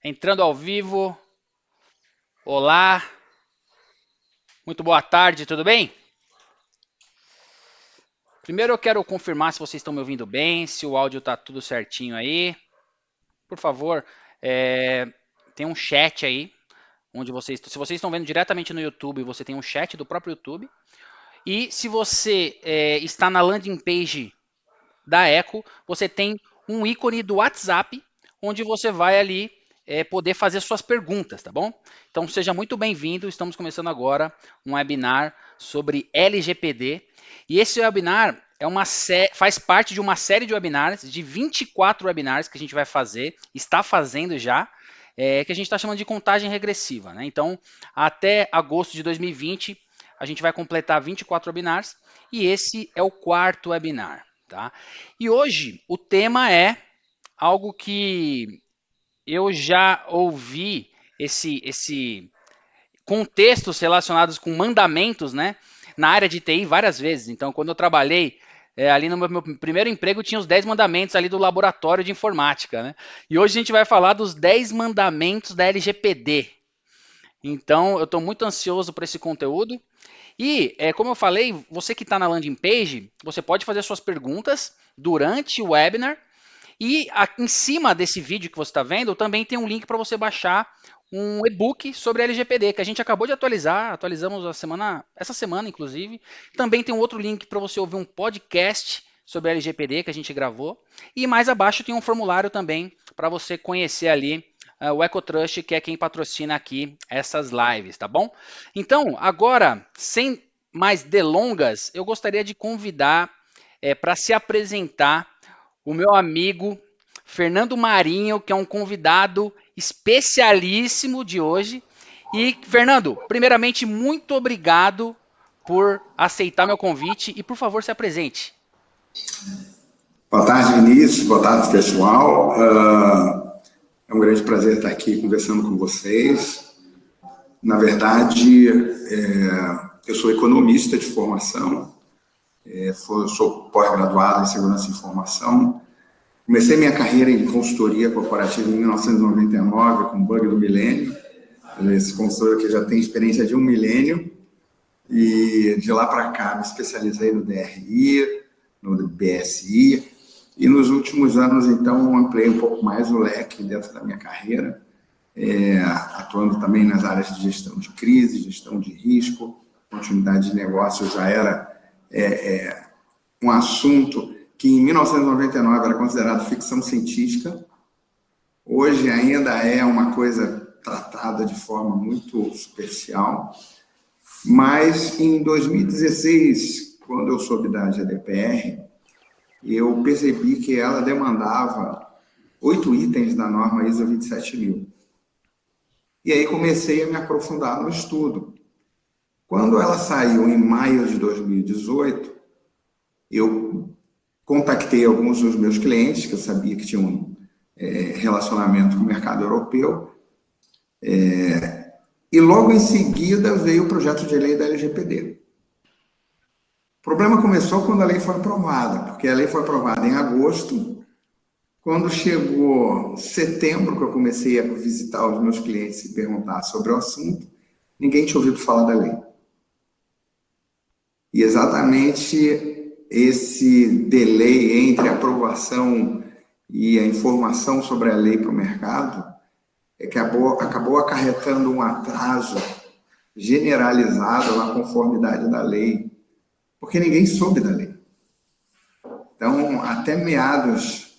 Entrando ao vivo. Olá, muito boa tarde, tudo bem? Primeiro eu quero confirmar se vocês estão me ouvindo bem, se o áudio está tudo certinho aí. Por favor, é, tem um chat aí, onde se vocês estão vendo diretamente no YouTube, você tem um chat do próprio YouTube. E se você está na landing page da Eco, você tem um ícone do WhatsApp, onde você vai ali poder fazer suas perguntas, tá bom? Então seja muito bem-vindo, estamos começando agora um webinar sobre LGPD. E esse webinar faz parte de uma série de webinars, de 24 webinars que a gente vai fazer, está fazendo já, que a gente está chamando de contagem regressiva. Né? Então, até agosto de 2020, a gente vai completar 24 webinars, e esse é o quarto webinar. Tá? E hoje o tema é algo que eu já ouvi esse contextos relacionados com mandamentos, né, na área de TI várias vezes. Então, quando eu trabalhei ali no meu primeiro emprego, tinha os 10 mandamentos ali do laboratório de informática, né? E hoje a gente vai falar dos 10 mandamentos da LGPD. Então, eu estou muito ansioso para esse conteúdo. E, como eu falei, você que está na landing page, você pode fazer suas perguntas durante o webinar. E em cima desse vídeo que você está vendo, também tem um link para você baixar um e-book sobre LGPD, que a gente acabou de atualizar, atualizamos essa semana, inclusive. Também tem um outro link para você ouvir um podcast sobre LGPD que a gente gravou. E mais abaixo tem um formulário também para você conhecer ali o EcoTrust, que é quem patrocina aqui essas lives, tá bom? Então, agora, sem mais delongas, eu gostaria de convidar para se apresentar o meu amigo Fernando Marinho, que é um convidado especialíssimo de hoje. E, Fernando, primeiramente, muito obrigado por aceitar meu convite e, por favor, se apresente. Boa tarde, Vinícius. Boa tarde, pessoal. É um grande prazer estar aqui conversando com vocês. Na verdade, eu sou economista de formação, sou pós-graduado em segurança e informação. Comecei minha carreira em consultoria corporativa em 1999, com o bug do milênio. Esse consultor que já tem experiência de um milênio. E de lá para cá me especializei no DRI, no BSI. E nos últimos anos, então, ampliei um pouco mais o leque dentro da minha carreira, atuando também nas áreas de gestão de crise, gestão de risco, continuidade de negócio já era um assunto que em 1999 era considerado ficção científica, hoje ainda é uma coisa tratada de forma muito superficial, mas em 2016, quando eu soube da GDPR, eu percebi que ela demandava 8 itens da norma ISO 27000. E aí comecei a me aprofundar no estudo. Quando ela saiu em maio de 2018, eu contactei alguns dos meus clientes, que eu sabia que tinham relacionamento com o mercado europeu, e logo em seguida veio o projeto de lei da LGPD. O problema começou quando a lei foi aprovada, porque a lei foi aprovada em agosto. Quando chegou setembro, que eu comecei a visitar os meus clientes e perguntar sobre o assunto, ninguém tinha ouvido falar da lei. E exatamente esse delay entre a aprovação e a informação sobre a lei para o mercado acabou acarretando um atraso generalizado na conformidade da lei, porque ninguém soube da lei. Então, até meados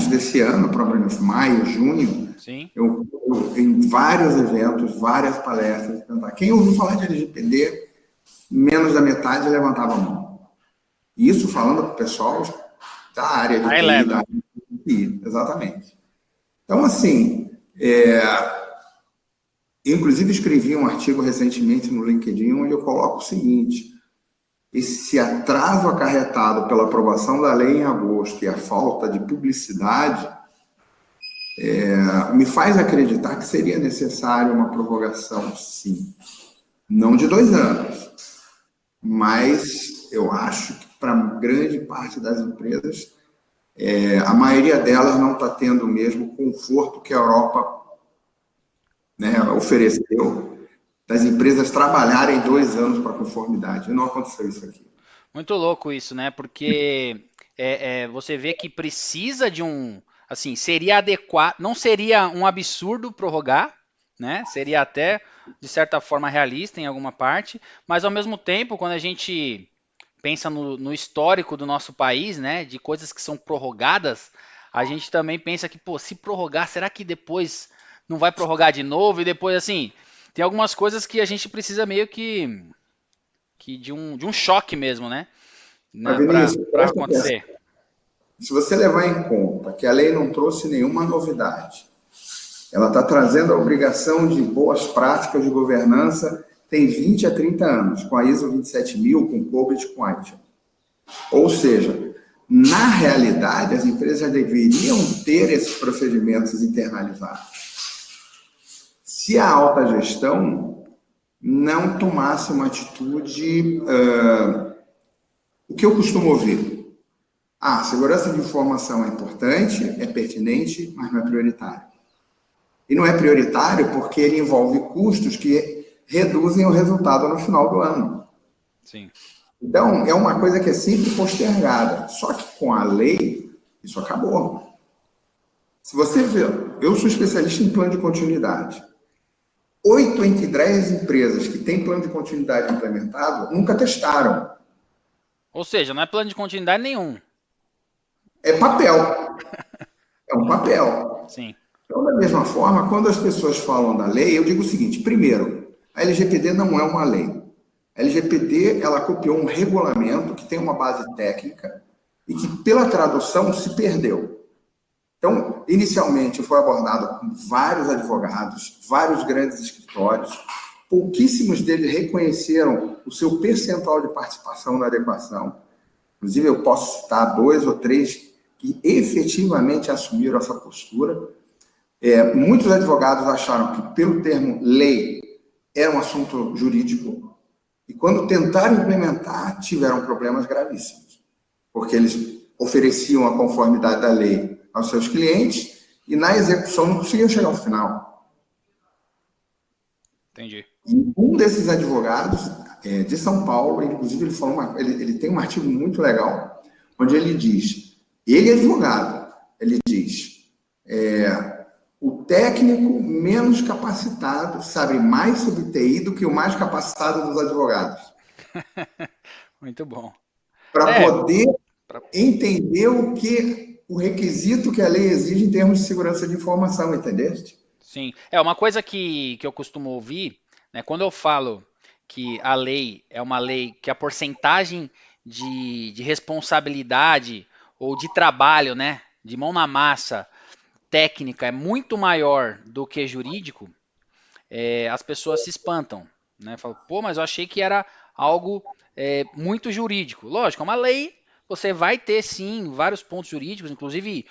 desse ano, provavelmente maio, junho, Sim. eu em vários eventos, várias palestras, quem ouviu falar de LGPD, menos da metade levantava a mão. Isso falando para o pessoal da área de High TI, da level. área de TI, exatamente. Então, assim, inclusive escrevi um artigo recentemente no LinkedIn, onde eu coloco o seguinte: esse atraso acarretado pela aprovação da lei em agosto e a falta de publicidade me faz acreditar que seria necessário uma prorrogação, sim. Não de 2 anos, mas eu acho que para grande parte das empresas a maioria delas não está tendo o mesmo conforto que a Europa, né, ofereceu, das empresas trabalharem 2 anos para conformidade. E não aconteceu isso aqui. Muito louco isso, né? Porque você vê que precisa de um, assim, seria adequado, não seria um absurdo prorrogar, né? Seria até de certa forma realista em alguma parte, mas ao mesmo tempo, quando a gente pensa no histórico do nosso país, né, de coisas que são prorrogadas, a gente também pensa que, pô, se prorrogar, será que depois não vai prorrogar de novo? E depois, assim, tem algumas coisas que a gente precisa meio que de um choque mesmo, né? Mas, Para Vinícius, presta atenção. acontecer. Se você levar em conta que a lei não trouxe nenhuma novidade, ela está trazendo a obrigação de boas práticas de governança tem 20 a 30 anos, com a ISO 27000, com o COBIT, com a ITIL. Ou seja, na realidade, as empresas já deveriam ter esses procedimentos internalizados. Se a alta gestão não tomasse uma atitude, o que eu costumo ouvir? Segurança de informação é importante, é pertinente, mas não é prioritário. E não é prioritário porque ele envolve custos que reduzem o resultado no final do ano. Sim. Então, é uma coisa que é sempre postergada. Só que com a lei, isso acabou. Se você vê, eu sou especialista em plano de continuidade. 8 entre 10 empresas que têm plano de continuidade implementado nunca testaram. Ou seja, não é plano de continuidade nenhum. É papel. É um papel. Sim. Então, da mesma forma, quando as pessoas falam da lei, eu digo o seguinte: primeiro, a LGPD não é uma lei. A LGPD, ela copiou um regulamento que tem uma base técnica e que, pela tradução, se perdeu. Então, inicialmente, foi abordado com vários advogados, vários grandes escritórios, pouquíssimos deles reconheceram o seu percentual de participação na adequação. Inclusive, eu posso citar 2 ou 3 que efetivamente assumiram essa postura. Muitos advogados acharam que, pelo termo lei, era um assunto jurídico, e quando tentaram implementar, tiveram problemas gravíssimos, porque eles ofereciam a conformidade da lei aos seus clientes e, na execução, não conseguiam chegar ao final. Entendi. E um desses advogados, de São Paulo, inclusive, ele tem um artigo muito legal, onde ele diz, ele é advogado, ele diz, o técnico menos capacitado sabe mais sobre TI do que o mais capacitado dos advogados. Muito bom. Para poder entender o requisito que a lei exige em termos de segurança de informação, entendeste? Sim. Uma coisa que eu costumo ouvir, né, quando eu falo que a lei é uma lei que a porcentagem de responsabilidade ou de trabalho, né, de mão na massa, técnica é muito maior do que jurídico, as pessoas se espantam, né? Falam, pô, mas eu achei que era algo muito jurídico. Lógico, é uma lei, você vai ter sim vários pontos jurídicos, inclusive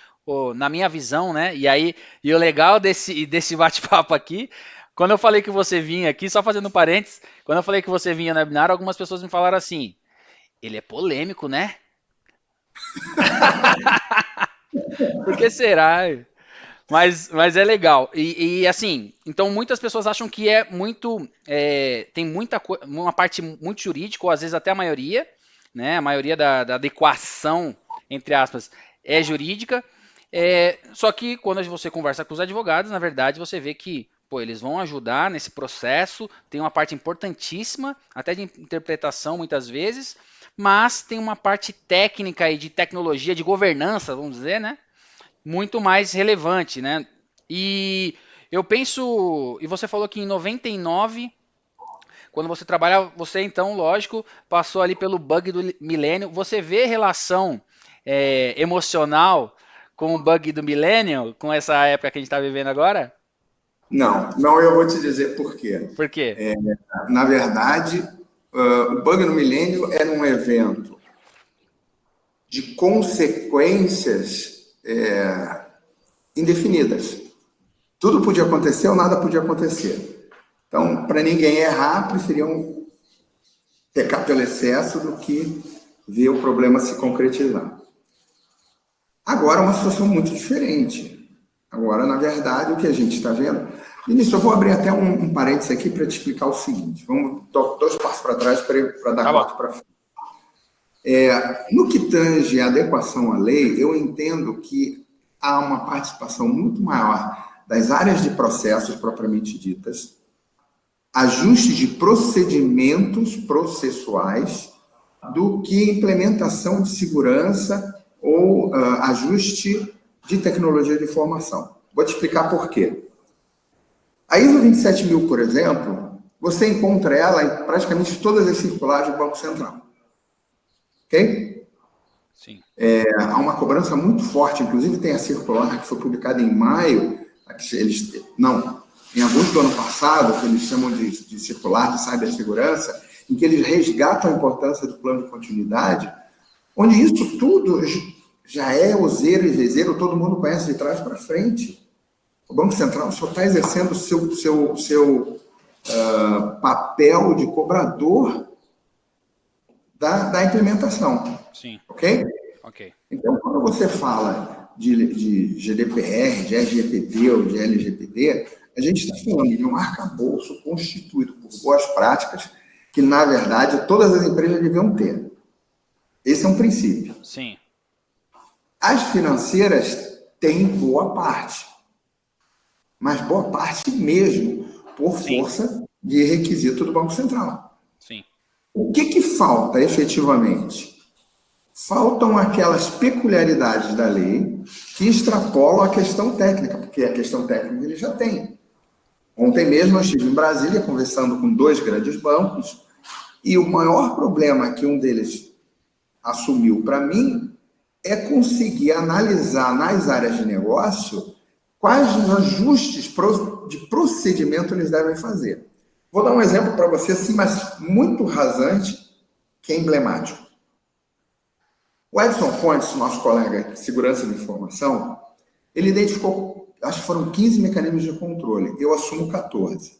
na minha visão, né? E o legal desse bate-papo aqui, quando eu falei que você vinha aqui, só fazendo parênteses, quando eu falei que você vinha no webinar, algumas pessoas me falaram assim, ele é polêmico, né? Por que será? Mas é legal. Assim, então muitas pessoas acham que é muito. Tem uma parte muito jurídica, ou às vezes até a maioria, né? A maioria da adequação, entre aspas, é jurídica. Só que quando você conversa com os advogados, na verdade, você vê que pô, eles vão ajudar nesse processo, tem uma parte importantíssima, até de interpretação muitas vezes, mas tem uma parte técnica e de tecnologia, de governança, vamos dizer, né? Muito mais relevante, né? E eu penso, e você falou que em 99, quando você trabalha, você então, lógico, passou ali pelo bug do milênio. Você vê relação emocional com o bug do milênio, com essa época que a gente está vivendo agora? Não, eu vou te dizer por quê. Por quê? Na verdade, o Bug no Milênio era um evento de consequências indefinidas. Tudo podia acontecer ou nada podia acontecer. Então, para ninguém errar, preferiam pecar pelo excesso do que ver o problema se concretizar. Agora é uma situação muito diferente. Agora, na verdade, o que a gente está vendo... Ministro, eu vou abrir até um parênteses aqui para te explicar o seguinte. Vamos dar 2 passos para trás para dar 4 para frente. No que tange a adequação à lei, eu entendo que há uma participação muito maior das áreas de processos propriamente ditas, ajuste de procedimentos processuais, do que implementação de segurança ou ajuste de tecnologia de informação. Vou te explicar por quê. A ISO 27000, por exemplo, você encontra ela em praticamente todas as circulares do Banco Central. Ok? Sim. Há uma cobrança muito forte, inclusive tem a circular que foi publicada em maio, em agosto do ano passado, que eles chamam de circular de cibersegurança, em que eles resgatam a importância do plano de continuidade, onde isso tudo já é useiro e vezeiro, todo mundo conhece de trás para frente. O Banco Central só está exercendo o seu papel de cobrador da implementação. Sim. Ok? Ok. Então, quando você fala de GDPR, de LGPD ou de LGPD, a gente está falando de um arcabouço constituído por boas práticas que, na verdade, todas as empresas deviam ter. Esse é um princípio. Sim. As financeiras têm boa parte, mas boa parte mesmo, por força de requisito do Banco Central. Sim. O que falta efetivamente? Faltam aquelas peculiaridades da lei que extrapolam a questão técnica, porque a questão técnica ele já tem. Ontem mesmo eu estive em Brasília conversando com 2 grandes bancos e o maior problema que um deles assumiu para mim é conseguir analisar nas áreas de negócio quais os ajustes de procedimento eles devem fazer. Vou dar um exemplo para você, assim, mas muito rasante, que é emblemático. O Edson Fontes, nosso colega de segurança de informação, ele identificou, acho que foram 15 mecanismos de controle. Eu assumo 14.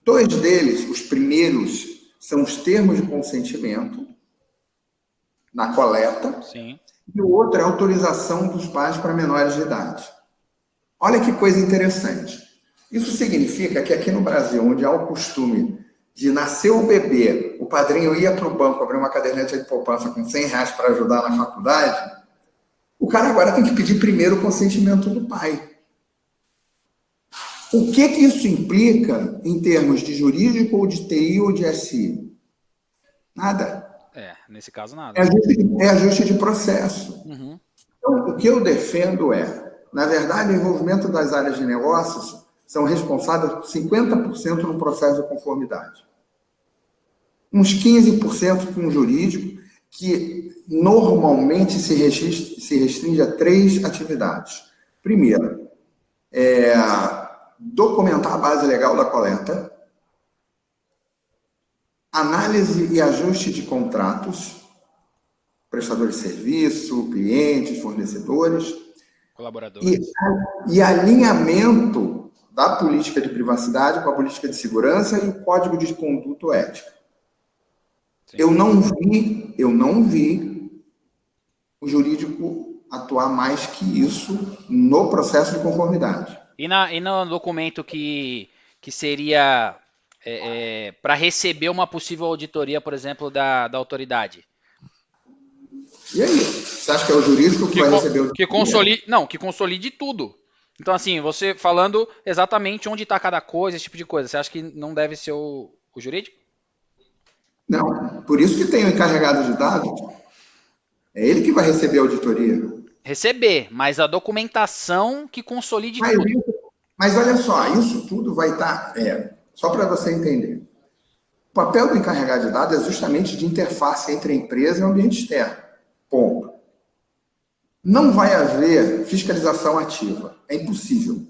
2 deles, os primeiros, são os termos de consentimento na coleta. Sim. E o outro é a autorização dos pais para menores de idade. Olha que coisa interessante. Isso significa que aqui no Brasil, onde há o costume de nascer o bebê, o padrinho ia para o banco abrir uma caderneta de poupança com R$100 para ajudar na faculdade, o cara agora tem que pedir primeiro o consentimento do pai. O que isso implica em termos de jurídico ou de TI ou de SI? Nada. Nesse caso nada. É ajuste de processo. Uhum. Então, o que eu defendo na verdade, o envolvimento das áreas de negócios são responsáveis por 50% no processo de conformidade. Uns 15% com o jurídico, que normalmente se restringe a 3 atividades. Primeiro, documentar a base legal da coleta, análise e ajuste de contratos, prestadores de serviço, clientes, fornecedores, colaboradores. E alinhamento da política de privacidade com a política de segurança e o código de conduta ética. Sim. Eu não vi o jurídico atuar mais que isso no processo de conformidade. E no documento que seria para receber uma possível auditoria, por exemplo, da autoridade? E aí? Você acha que é o jurídico que vai receber o que consolide tudo. Então, assim, você falando exatamente onde está cada coisa, esse tipo de coisa, você acha que não deve ser o jurídico? Não, por isso que tem o encarregado de dados. É ele que vai receber a auditoria. Receber, mas a documentação que consolide tudo. Mas olha só, isso tudo vai estar... só para você entender. O papel do encarregado de dados é justamente de interface entre a empresa e o ambiente externo. Ponto. Não vai haver fiscalização ativa. É impossível.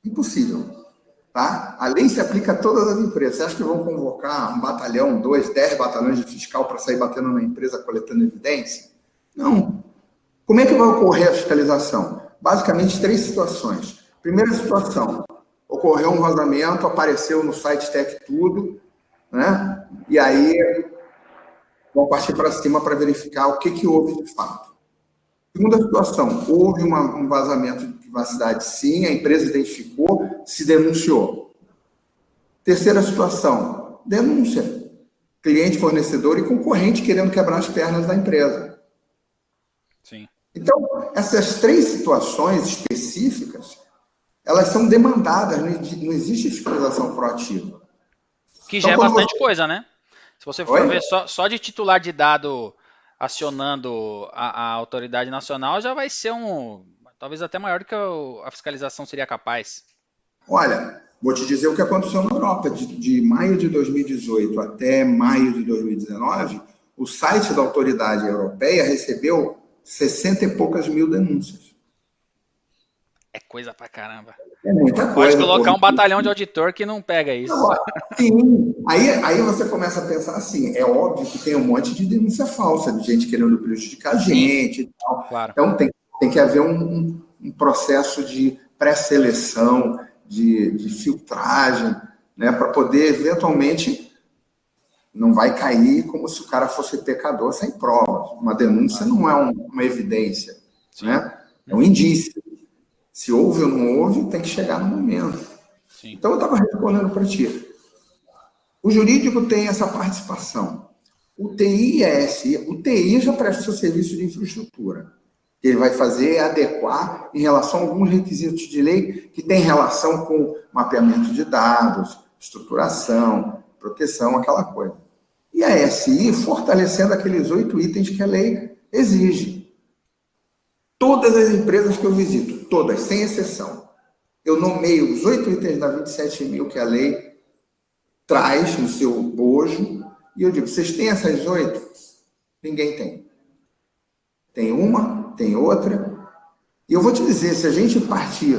Impossível. Tá? A lei se aplica a todas as empresas. Você acha que vão convocar 1 batalhão, 2, 10 batalhões de fiscal para sair batendo na empresa coletando evidência? Não. Como é que vai ocorrer a fiscalização? Basicamente, 3 situações. Primeira situação, ocorreu um vazamento, apareceu no site Tech Tudo, né? E aí vão partir para cima para verificar o que houve de fato. Segunda situação, houve um vazamento de privacidade, sim, a empresa identificou, se denunciou. Terceira situação, denúncia. Cliente, fornecedor e concorrente querendo quebrar as pernas da empresa. Sim. Então, essas três situações específicas, elas são demandadas, não existe fiscalização proativa. Que já Então, é quando bastante você... coisa, né? Se você for Oi? ver só de titular de dado acionando a autoridade nacional, já vai ser talvez até maior do que a fiscalização seria capaz. Olha, vou te dizer o que aconteceu na Europa. De maio de 2018 até maio de 2019, o site da autoridade europeia recebeu 60 e poucas mil denúncias. É coisa pra caramba. É muita Pode coisa, colocar porra. um batalhão de auditor que não pega isso. Sim, aí você começa a pensar assim, é óbvio que tem um monte de denúncia falsa, de gente querendo prejudicar a Sim, gente e tal. claro. Então tem que haver um processo de pré-seleção, de filtragem, né, para poder eventualmente não vai cair como se o cara fosse pecador sem provas. Uma denúncia Claro. não é uma evidência, Sim. né? É um Uhum. indício. Se houve ou não houve, tem que chegar no momento. Sim. Então eu estava respondendo para ti. O jurídico tem essa participação. O TI e a SI, o TI já presta seu serviço de infraestrutura. Ele vai fazer é adequar em relação a alguns requisitos de lei que tem relação com mapeamento de dados, estruturação, proteção, aquela coisa. E a SI fortalecendo aqueles 8 itens que a lei exige. Todas as empresas que eu visito, todas, sem exceção, eu nomeio os 8 itens da 27.000 que a lei traz no seu bojo, e eu digo, vocês têm essas 8? Ninguém tem. Tem uma, tem outra. E eu vou te dizer, se a gente partir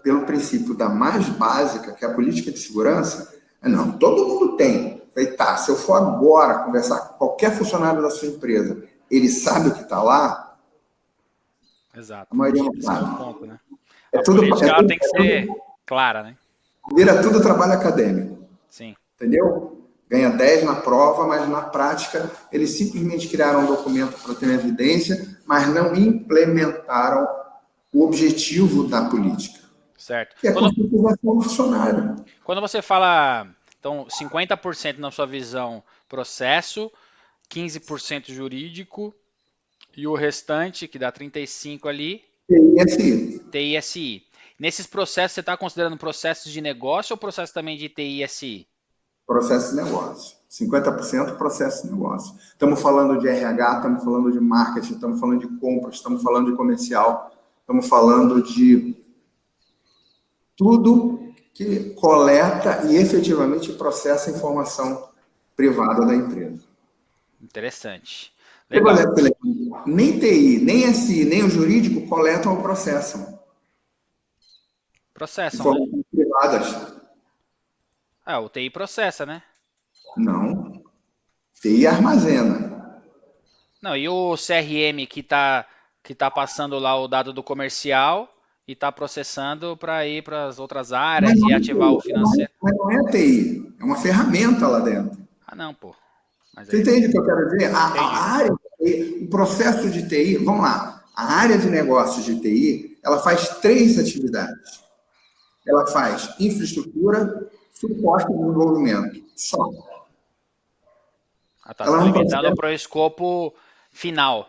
pelo princípio da mais básica, que é a política de segurança, não, todo mundo tem. Falei, tá, se eu for agora conversar com qualquer funcionário da sua empresa, ele sabe o que está lá? A Exato. maioria não Esse que é o sabe. ponto, né? É A tudo, política ela tem que ser clara, né? vira tudo trabalho acadêmico. Sim. Entendeu? Ganha 10 na prova, mas na prática eles simplesmente criaram um documento para ter evidência, mas não implementaram o objetivo da política, Certo. que é a conscientização do funcionário. Quando você fala, então, 50% na sua visão processo, 15% jurídico e o restante, que dá 35 ali, E assim, TI e SI. Nesses processos, você está considerando processos de negócio ou processo também de TI e SI? processo de negócio. 50% processo de negócio. Estamos falando de RH, estamos falando de marketing, estamos falando de compras, estamos falando de comercial, estamos falando de tudo que coleta e efetivamente processa a informação privada da empresa. Interessante. Você vai Legal. olhar pela nem TI, nem SI, nem o jurídico coletam ou processam Processam, né? informações privadas. Ah, o TI processa, né? Não. TI armazena. Não, e o CRM que tá passando lá o dado do comercial e está processando para ir para as outras Mas áreas não e é ativar o TI, financeiro. mas não é TI. É uma ferramenta lá dentro. Ah, não, pô. Mas Você aí entende o que eu quero dizer? entendi. A área de TI, o processo de TI, vamos lá. A área de negócios de TI, ela faz três atividades. Ela faz infraestrutura, suporte e desenvolvimento. Só. Ah, tá. Você Ela está não limitando processa, para o escopo final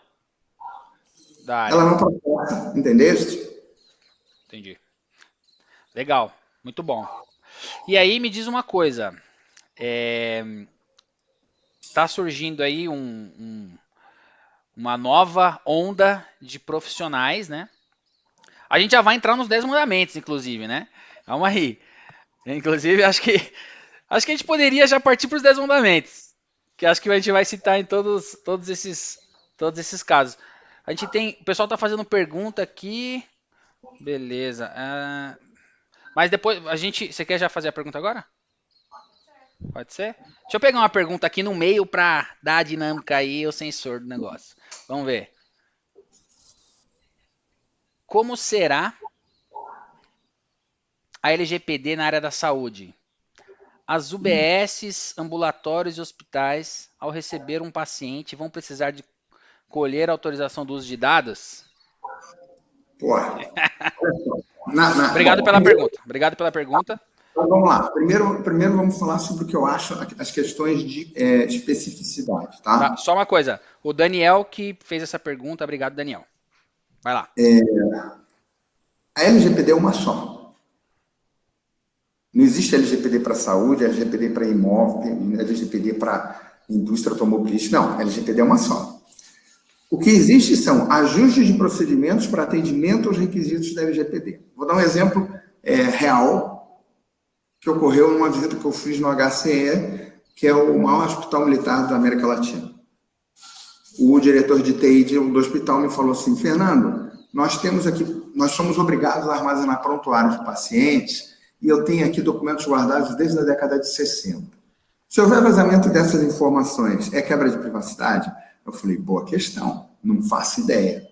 da ela área. não processa, entendeste? Entendi. Legal. Muito bom. E aí me diz uma coisa. Tá surgindo aí uma nova onda de profissionais, né? A gente já vai entrar nos 10 mandamentos, inclusive, né? Calma aí. Inclusive, acho que a gente poderia já partir para os 10 mandamentos, que acho que a gente vai citar em todos esses casos. A gente tem, o pessoal tá fazendo pergunta aqui, beleza. Mas depois você quer já fazer a pergunta agora? Pode ser? Deixa eu pegar uma pergunta aqui no meio para dar a dinâmica aí, o sensor do negócio. Vamos ver. Como será a LGPD na área da saúde? As UBSs, ambulatórios e hospitais, ao receber um paciente, vão precisar de colher autorização do uso de dados? Pô, olha só. Obrigado pela pergunta. Obrigado pela pergunta. Então, vamos lá. Primeiro vamos falar sobre o que eu acho, as questões de especificidade, tá? Tá, só uma coisa. O Daniel que fez essa pergunta. Obrigado, Daniel. Vai lá. A LGPD é uma só. Não existe LGPD para saúde, LGPD para imóvel, LGPD para indústria automobilística. Não, LGPD é uma só. O que existe são ajustes de procedimentos para atendimento aos requisitos da LGPD. Vou dar um exemplo real que ocorreu numa visita que eu fiz no HCE, que é o maior hospital militar da América Latina. O diretor de TI do hospital me falou assim: Fernando, nós somos obrigados a armazenar prontuários de pacientes e eu tenho aqui documentos guardados desde a década de 60. Se houver vazamento dessas informações, é quebra de privacidade? Eu falei, boa questão, não faço ideia.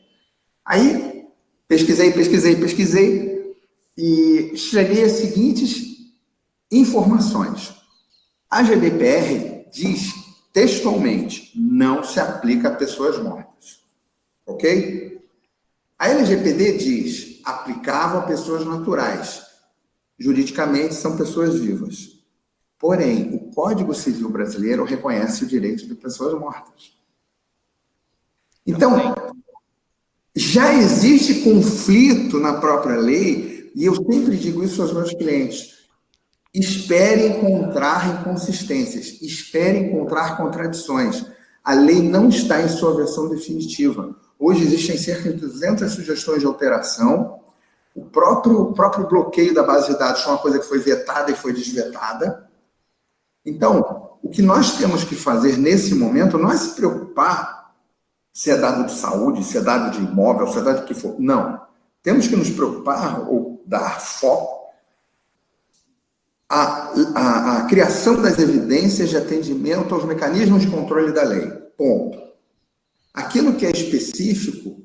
Aí, pesquisei e cheguei às seguintes informações. A GDPR diz textualmente, não se aplica a pessoas mortas. Ok? A LGPD diz, aplicável a pessoas naturais. Juridicamente, são pessoas vivas. Porém, o Código Civil brasileiro reconhece o direito de pessoas mortas. Então, já existe conflito na própria lei, e eu sempre digo isso aos meus clientes. Espere encontrar inconsistências, espere encontrar contradições. A lei não está em sua versão definitiva. Hoje existem cerca de 200 sugestões de alteração. O próprio bloqueio da base de dados foi uma coisa que foi vetada e foi desvetada. Então, o que nós temos que fazer nesse momento não é se preocupar se é dado de saúde, se é dado de imóvel, se é dado do que for. Não. Temos que nos preocupar ou dar foco à criação das evidências de atendimento aos mecanismos de controle da lei. Ponto. Aquilo que é específico,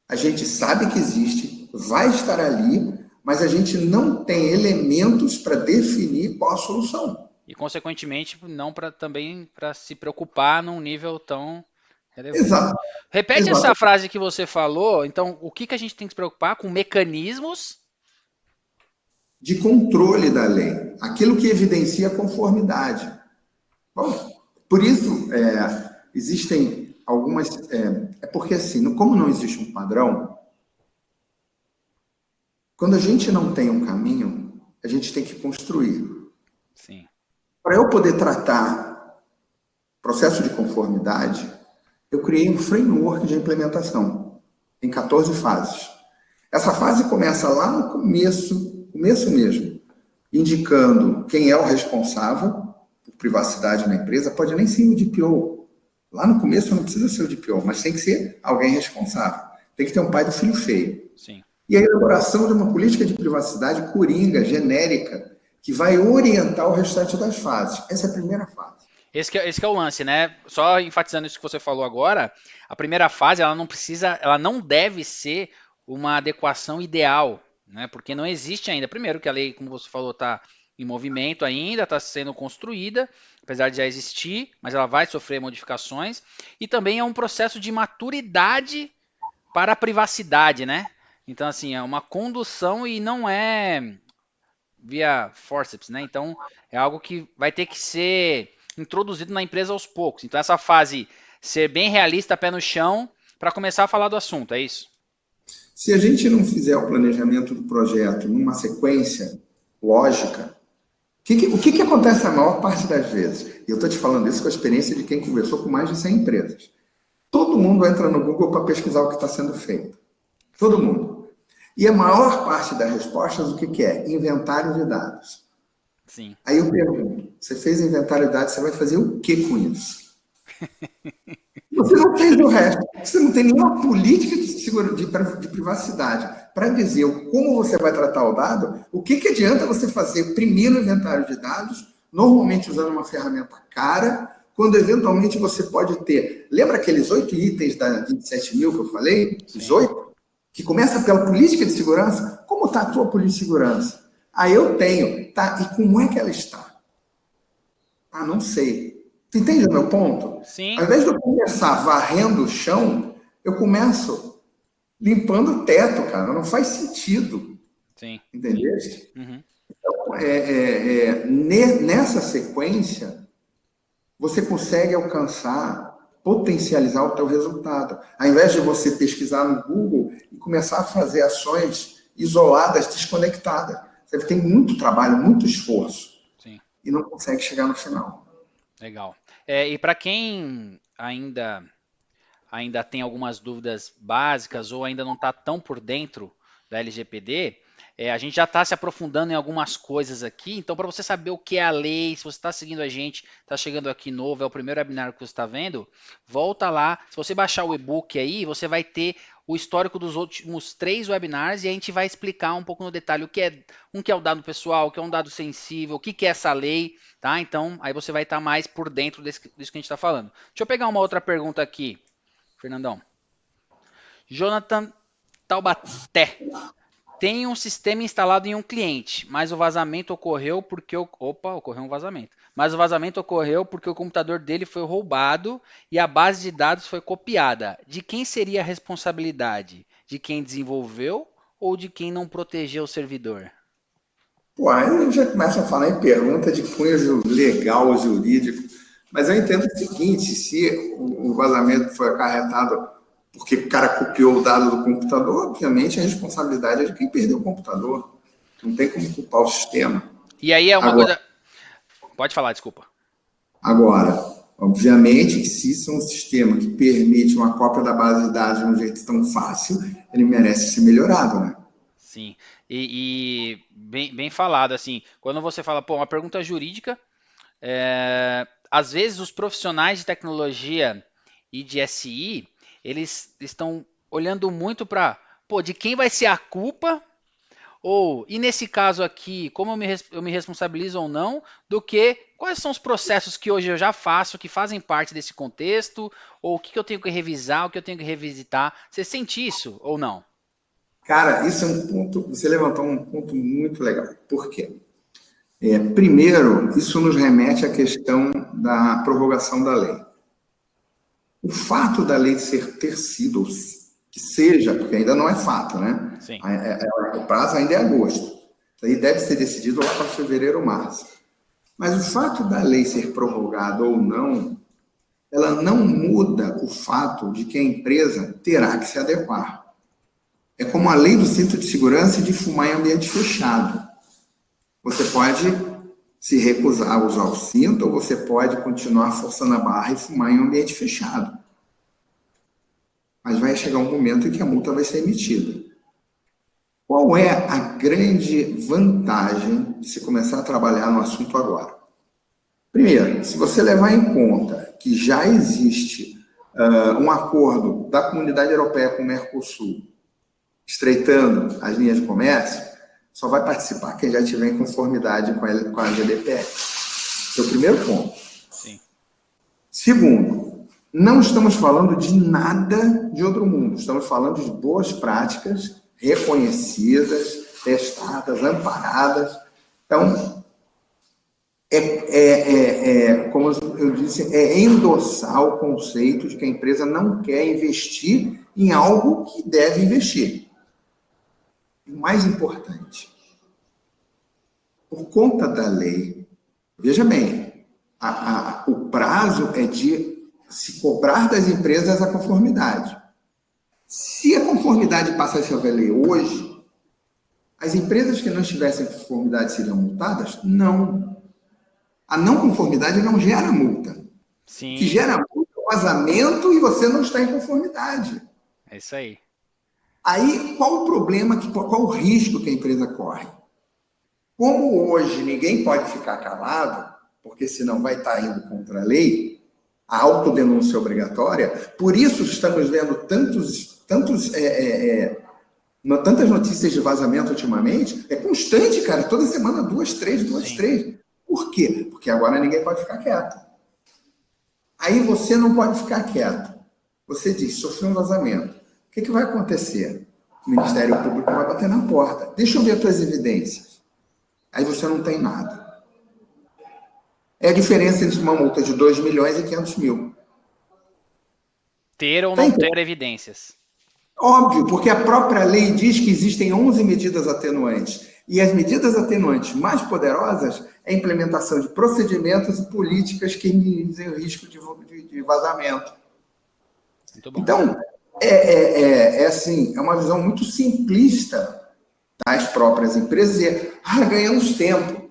a gente sabe que existe, vai estar ali, mas a gente não tem elementos para definir qual a solução. E, consequentemente, não também para se preocupar num nível tão relevante. Exato. Repete essa frase que você falou. Então, o que a gente tem que se preocupar com mecanismos de controle da lei, aquilo que evidencia a conformidade. Bom, por isso, existem algumas... porque, assim, como não existe um padrão, quando a gente não tem um caminho, a gente tem que construir. Sim. Para eu poder tratar processo de conformidade, eu criei um framework de implementação, em 14 fases. Essa fase começa lá no começo mesmo, indicando quem é o responsável por privacidade na empresa. Pode nem ser o DPO. Lá no começo não precisa ser o DPO, mas tem que ser alguém responsável. Tem que ter um pai do filho feio. Sim. E a elaboração de uma política de privacidade coringa, genérica, que vai orientar o restante das fases. Essa é a primeira fase. Esse que é o lance, né? Só enfatizando isso que você falou agora, a primeira fase ela não deve ser uma adequação ideal, né? Porque não existe ainda. Primeiro que a lei, como você falou, está em movimento ainda, está sendo construída, apesar de já existir, mas ela vai sofrer modificações. E também é um processo de maturidade para a privacidade, né? Então, assim, é uma condução e não é via forceps, né? Então, é algo que vai ter que ser introduzido na empresa aos poucos. Então, essa fase ser bem realista, pé no chão, para começar a falar do assunto, é isso? Se a gente não fizer o planejamento do projeto numa sequência lógica, o que acontece a maior parte das vezes? E eu estou te falando isso com a experiência de quem conversou com mais de 100 empresas. Todo mundo entra no Google para pesquisar o que está sendo feito. Todo mundo. E a maior parte das respostas, o que é? Inventário de dados. Sim. Aí eu pergunto, você fez inventário de dados, você vai fazer o que com isso? Você não fez o resto. Você não tem nenhuma política de privacidade para dizer como você vai tratar o dado. O que adianta você fazer primeiro inventário de dados, normalmente usando uma ferramenta cara, quando eventualmente você pode ter... Lembra aqueles 8 itens da 27 mil que eu falei? Sim. Os 8? Que começa pela política de segurança. Como está a tua política de segurança? Ah, eu tenho. Tá, e como é que ela está? Ah, não sei. Tu entende o meu ponto? Sim. Ao invés de eu começar varrendo o chão, eu começo limpando o teto, cara. Não faz sentido. Sim. Entendeu? Uhum. Nessa sequência, você consegue alcançar, potencializar o teu resultado. Ao invés de você pesquisar no Google e começar a fazer ações isoladas, desconectadas. Você tem muito trabalho, muito esforço. Sim. E não consegue chegar no final. Legal. E para quem ainda tem algumas dúvidas básicas ou ainda não está tão por dentro da LGPD, a gente já está se aprofundando em algumas coisas aqui. Então, para você saber o que é a lei, se você está seguindo a gente, está chegando aqui novo, é o primeiro webinar que você está vendo, volta lá. Se você baixar o e-book aí, você vai ter o histórico dos últimos 3 webinars e a gente vai explicar um pouco no detalhe o que é o dado pessoal, o que é um dado sensível, o que é essa lei, tá? Então, aí você vai estar mais por dentro disso que a gente está falando. Deixa eu pegar uma outra pergunta aqui, Fernandão. Jonathan Taubaté. Tem um sistema instalado em um cliente, mas o vazamento ocorreu porque ocorreu um vazamento. Mas o vazamento ocorreu porque o computador dele foi roubado e a base de dados foi copiada. De quem seria a responsabilidade? De quem desenvolveu ou de quem não protegeu o servidor? Pô, aí a gente já começa a falar em pergunta de cunho legal, jurídico. Mas eu entendo o seguinte: se o vazamento foi acarretado porque o cara copiou o dado do computador, obviamente a responsabilidade é de quem perdeu o computador. Não tem como culpar o sistema. E aí é uma Agora, coisa. Pode falar, desculpa. agora, obviamente que se isso é um sistema que permite uma cópia da base de dados de um jeito tão fácil, ele merece ser melhorado, né? Sim. E bem falado, assim, quando você fala, pô, uma pergunta jurídica, às vezes os profissionais de tecnologia e de SI, eles estão olhando muito para, pô, de quem vai ser a culpa, ou, e nesse caso aqui, como eu me responsabilizo ou não, do que quais são os processos que hoje eu já faço, que fazem parte desse contexto, ou o que eu tenho que revisar, o que eu tenho que revisitar. Você sente isso ou não? Cara, isso é um ponto, você levantou um ponto muito legal. Por quê? Primeiro, isso nos remete à questão da prorrogação da lei. O fato da lei ter sido, que seja, porque ainda não é fato, né? Sim. O prazo ainda é agosto. Isso aí deve ser decidido lá para fevereiro ou março. Mas o fato da lei ser prorrogada ou não, ela não muda o fato de que a empresa terá que se adequar. É como a lei do cinto de segurança e de fumar em ambiente fechado. Você pode se recusar a usar o cinto ou você pode continuar forçando a barra e fumar em um ambiente fechado. Mas vai chegar um momento em que a multa vai ser emitida. Qual é a grande vantagem de se começar a trabalhar no assunto agora? Primeiro, se você levar em conta que já existe um acordo da Comunidade Europeia com o Mercosul, estreitando as linhas de comércio, só vai participar quem já estiver em conformidade com a GDPR. Esse é o primeiro ponto. Sim. Segundo, não estamos falando de nada de outro mundo. Estamos falando de boas práticas reconhecidas, testadas, amparadas. Então, como eu disse, é endossar o conceito de que a empresa não quer investir em algo que deve investir. O mais importante, por conta da lei, veja bem, o prazo é de se cobrar das empresas a conformidade. Se a conformidade passasse a valer hoje, as empresas que não estivessem em conformidade seriam multadas? Não. A não conformidade não gera multa. O que Sim, gera multa é o vazamento e você não está em conformidade. é isso aí. Aí, qual o problema, qual o risco que a empresa corre? Como hoje ninguém pode ficar calado, porque senão vai estar indo contra a lei, a autodenúncia é obrigatória, por isso estamos vendo tantas notícias de vazamento ultimamente, é constante, cara, toda semana duas, três. Sim. Por quê? Porque agora ninguém pode ficar quieto. Aí você não pode ficar quieto. Você diz, sofreu um vazamento. O que vai acontecer? O Ministério Público vai bater na porta. Deixa eu ver as tuas evidências. Aí você não tem nada. É a diferença entre uma multa de 2 milhões e 500 mil. Ter ou Tá não entendendo? ter evidências. Óbvio, porque a própria lei diz que existem 11 medidas atenuantes. E as medidas atenuantes mais poderosas é a implementação de procedimentos e políticas que minimizem o risco de vazamento. Muito bom. Então, assim, é uma visão muito simplista das próprias empresas e ganhamos tempo.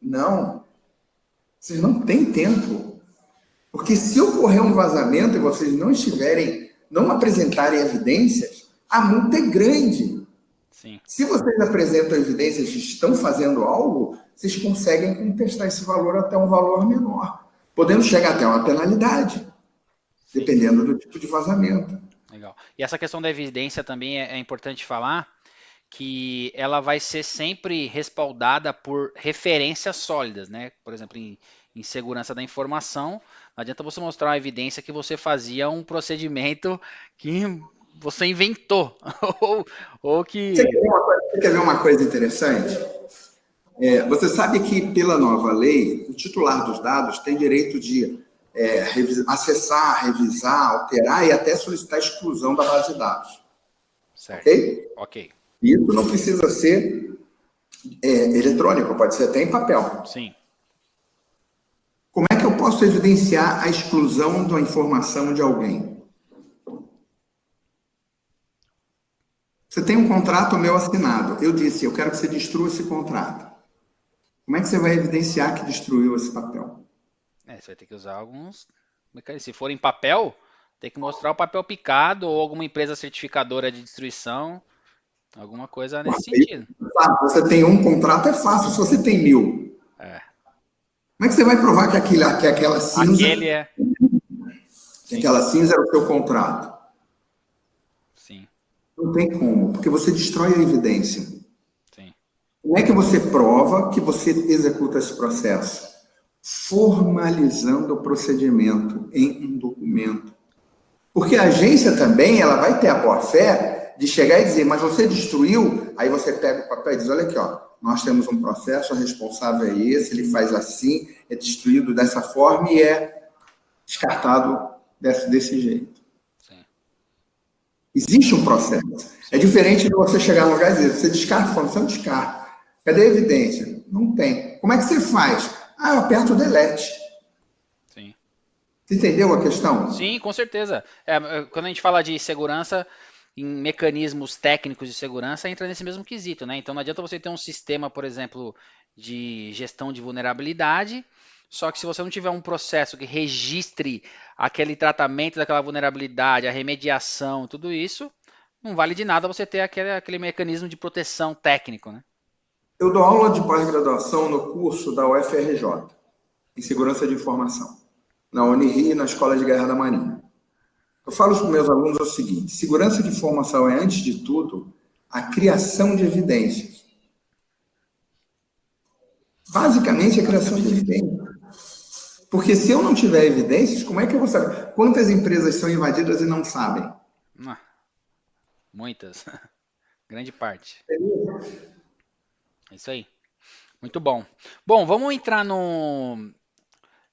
Não, vocês não têm tempo. Porque se ocorrer um vazamento e vocês não apresentarem evidências, a multa é grande. Sim. Se vocês apresentam evidências que estão fazendo algo, vocês conseguem contestar esse valor até um valor menor, podendo chegar até uma penalidade, Sim. Dependendo do tipo de vazamento. Legal. E essa questão da evidência também é importante falar que ela vai ser sempre respaldada por referências sólidas, né? Por exemplo, em segurança da informação, não adianta você mostrar uma evidência que você fazia um procedimento que você inventou, ou que... Você quer ver uma coisa interessante? Você sabe que, pela nova lei, o titular dos dados tem direito de acessar, revisar, alterar e até solicitar a exclusão da base de dados. Certo. Ok? Ok. Isso não precisa ser eletrônico, pode ser até em papel. Sim. Como é que eu posso evidenciar a exclusão da informação de alguém? Você tem um contrato meu assinado. Eu disse, eu quero que você destrua esse contrato. Como é que você vai evidenciar que destruiu esse papel? Você vai ter que usar alguns mecanismos. Se for em papel, tem que mostrar o papel picado ou alguma empresa certificadora de destruição, alguma coisa nesse sentido. Você tem um contrato, é fácil. Se você tem 1000, como é que você vai provar que aquela cinza... Aquela cinza era o seu contrato? Sim. Não tem como, porque você destrói a evidência. Sim. Como é que você prova que você executa esse processo? Formalizando o procedimento em um documento. Porque a agência também, ela vai ter a boa-fé de chegar e dizer, mas você destruiu, aí você pega o papel e diz, olha aqui, ó, nós temos um processo, o responsável é esse, ele faz assim, é destruído dessa forma e é descartado desse jeito. Sim. Existe um processo. É diferente de você chegar no lugar e dizer, você descarta, você não descarta. Cadê a evidência? Não tem. Como é que você faz? Eu aperto o delete. Sim. Você entendeu a questão? Sim, com certeza. Quando a gente fala de segurança, em mecanismos técnicos de segurança, entra nesse mesmo quesito, né? Então não adianta você ter um sistema, por exemplo, de gestão de vulnerabilidade, só que se você não tiver um processo que registre aquele tratamento daquela vulnerabilidade, a remediação, tudo isso, não vale de nada você ter aquele mecanismo de proteção técnico, né? Eu dou aula de pós-graduação no curso da UFRJ, em Segurança de Informação, na Unirio e na Escola de Guerra da Marinha. Eu falo para os meus alunos o seguinte, segurança de informação é, antes de tudo, a criação de evidências. Basicamente, a criação de evidências. Porque se eu não tiver evidências, como é que eu vou saber? Quantas empresas são invadidas e não sabem? Muitas. Grande parte. É isso aí. Muito bom. Bom, vamos entrar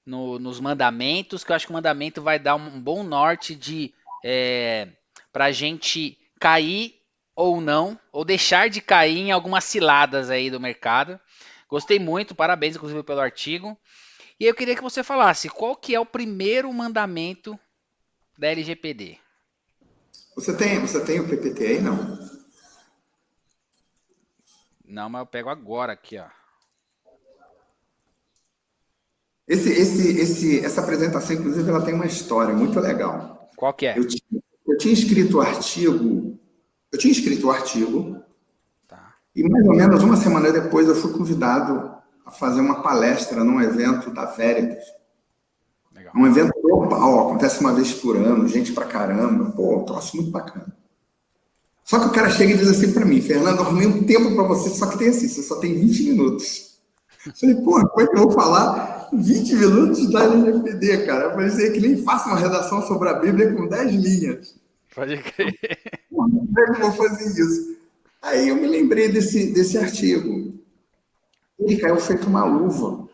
nos mandamentos, que eu acho que o mandamento vai dar um bom norte para a gente cair ou não, ou deixar de cair em algumas ciladas aí do mercado. Gostei muito, parabéns, inclusive, pelo artigo. E eu queria que você falasse qual que é o primeiro mandamento da LGPD. Você tem o PPT aí, não? Não, mas eu pego agora aqui, ó. Essa apresentação, inclusive, ela tem uma história muito legal. Qual que é? Eu tinha escrito o artigo, Tá. E mais ou menos uma semana depois eu fui convidado a fazer uma palestra num evento da Veritas. Legal. Um evento global, acontece uma vez por ano, gente pra caramba. Pô, um troço muito bacana. Só que o cara chega e diz assim pra mim, Fernando, eu arrumei um tempo pra você, só que tem assim, você só tem 20 minutos. Eu falei, porra, como é que eu vou falar 20 minutos da LGPD, cara? Eu falei, que nem faça uma redação sobre a Bíblia com 10 linhas. Pode crer. Porra, como é que eu vou fazer isso? Aí eu me lembrei desse artigo. Ele caiu feito uma luva.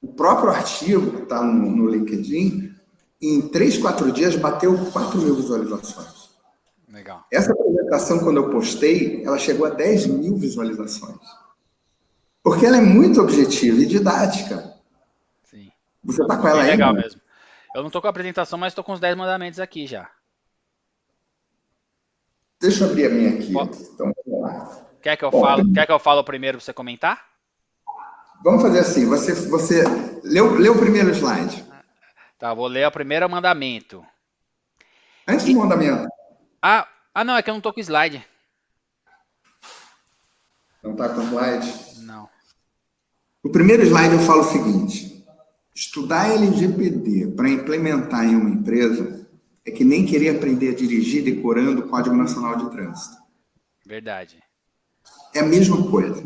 O próprio artigo, que está no LinkedIn, em 3, 4 dias bateu 4.000 visualizações. Legal. Essa apresentação, quando eu postei, ela chegou a 10 mil visualizações. Porque ela é muito objetiva e didática. Sim. Você está com Ficou ela bem aí, legal né? mesmo. Eu não tô com a apresentação, mas tô com os 10 mandamentos aqui já. Deixa eu abrir a minha aqui. Po- Então, vamos lá. Quer que eu Bom, falo, quer que eu falo primeiro para você comentar? vamos fazer assim. Você leu o primeiro slide. Tá, vou ler o primeiro mandamento. Antes do E, mandamento. não, é que eu não tô com slide. Não está com o slide? Não. O primeiro slide eu falo o seguinte. Estudar LGPD para implementar em uma empresa é que nem querer aprender a dirigir decorando o Código Nacional de Trânsito. Verdade. É a mesma coisa.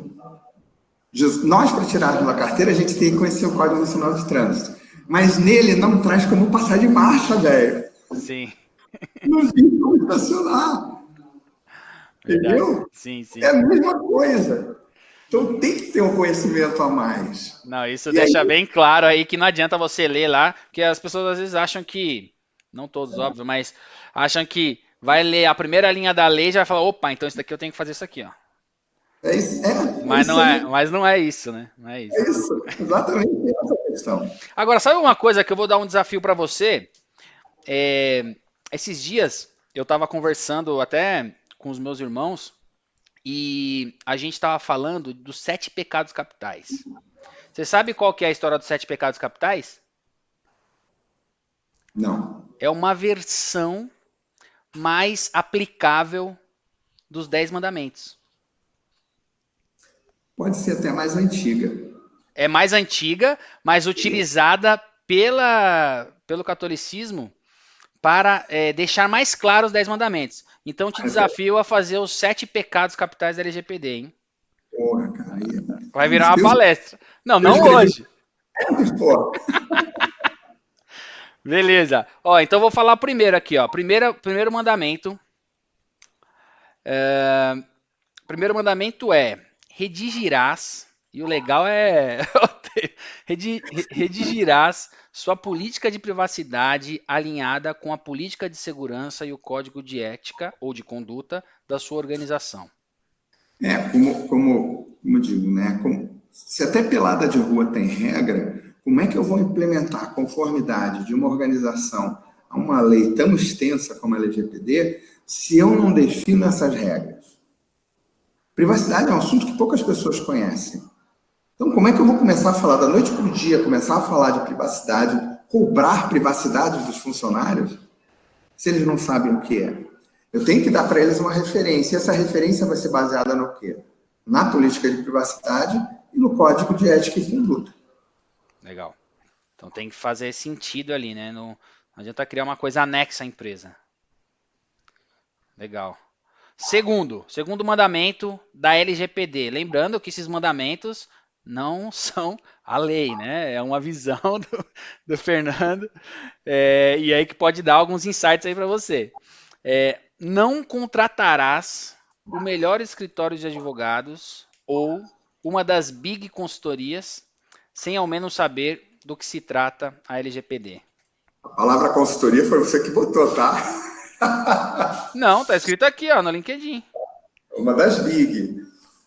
Nós, para tirarmos a carteira, a gente tem que conhecer o Código Nacional de Trânsito. Mas nele não traz como passar de marcha, velho. Sim, Não tem como estacionar. verdade. Entendeu? Sim, É sim. a mesma coisa. Então tem que ter um conhecimento a mais. Não, isso E aí, deixa bem claro aí que não adianta você ler lá, porque as pessoas às vezes acham que, não todos, óbvio, mas acham que vai ler a primeira linha da lei e já vai falar, opa, então isso daqui eu tenho que fazer isso aqui, ó. é isso aí. Mas não é isso, né? Não é isso. É isso. Exatamente essa a questão. Agora, sabe uma coisa que eu vou dar um desafio para você? Esses dias eu estava conversando até com os meus irmãos e a gente estava falando dos 7 pecados capitais. Você sabe qual que é a história dos 7 pecados capitais? Não. É uma versão mais aplicável dos 10 mandamentos. Pode ser até mais antiga. É mais antiga, mas utilizada pelo catolicismo para deixar mais claros os 10 mandamentos. Então te desafio a fazer os 7 pecados capitais da LGPD, hein? Porra, cara. Aí, Vai virar uma Deus, palestra. Não, eu não escrevi hoje. antes, pô. Beleza. Ó, então vou falar primeiro aqui, ó. Primeiro mandamento. Primeiro mandamento é redigirás, e o legal é redigirás sua política de privacidade alinhada com a política de segurança e o código de ética ou de conduta da sua organização. Como digo, né? Se até pelada de rua tem regra, como é que eu vou implementar a conformidade de uma organização a uma lei tão extensa como a LGPD se eu não defino essas regras? Privacidade é um assunto que poucas pessoas conhecem. Então, como é que eu vou começar a falar da noite para o dia, começar a falar de privacidade, cobrar privacidade dos funcionários, se eles não sabem o que é? Eu tenho que dar para eles uma referência. E essa referência vai ser baseada no quê? Na política de privacidade e no código de ética e conduta. Legal. Então tem que fazer sentido ali, né? Não adianta criar uma coisa anexa à empresa. Legal. Segundo mandamento da LGPD. Lembrando que esses mandamentos não são a lei, né? É uma visão do Fernando. E aí que pode dar alguns insights aí para você. Não contratarás o melhor escritório de advogados ou uma das big consultorias sem ao menos saber do que se trata a LGPD. A palavra consultoria foi você que botou, tá? Não, tá escrito aqui, ó, no LinkedIn. Uma das big.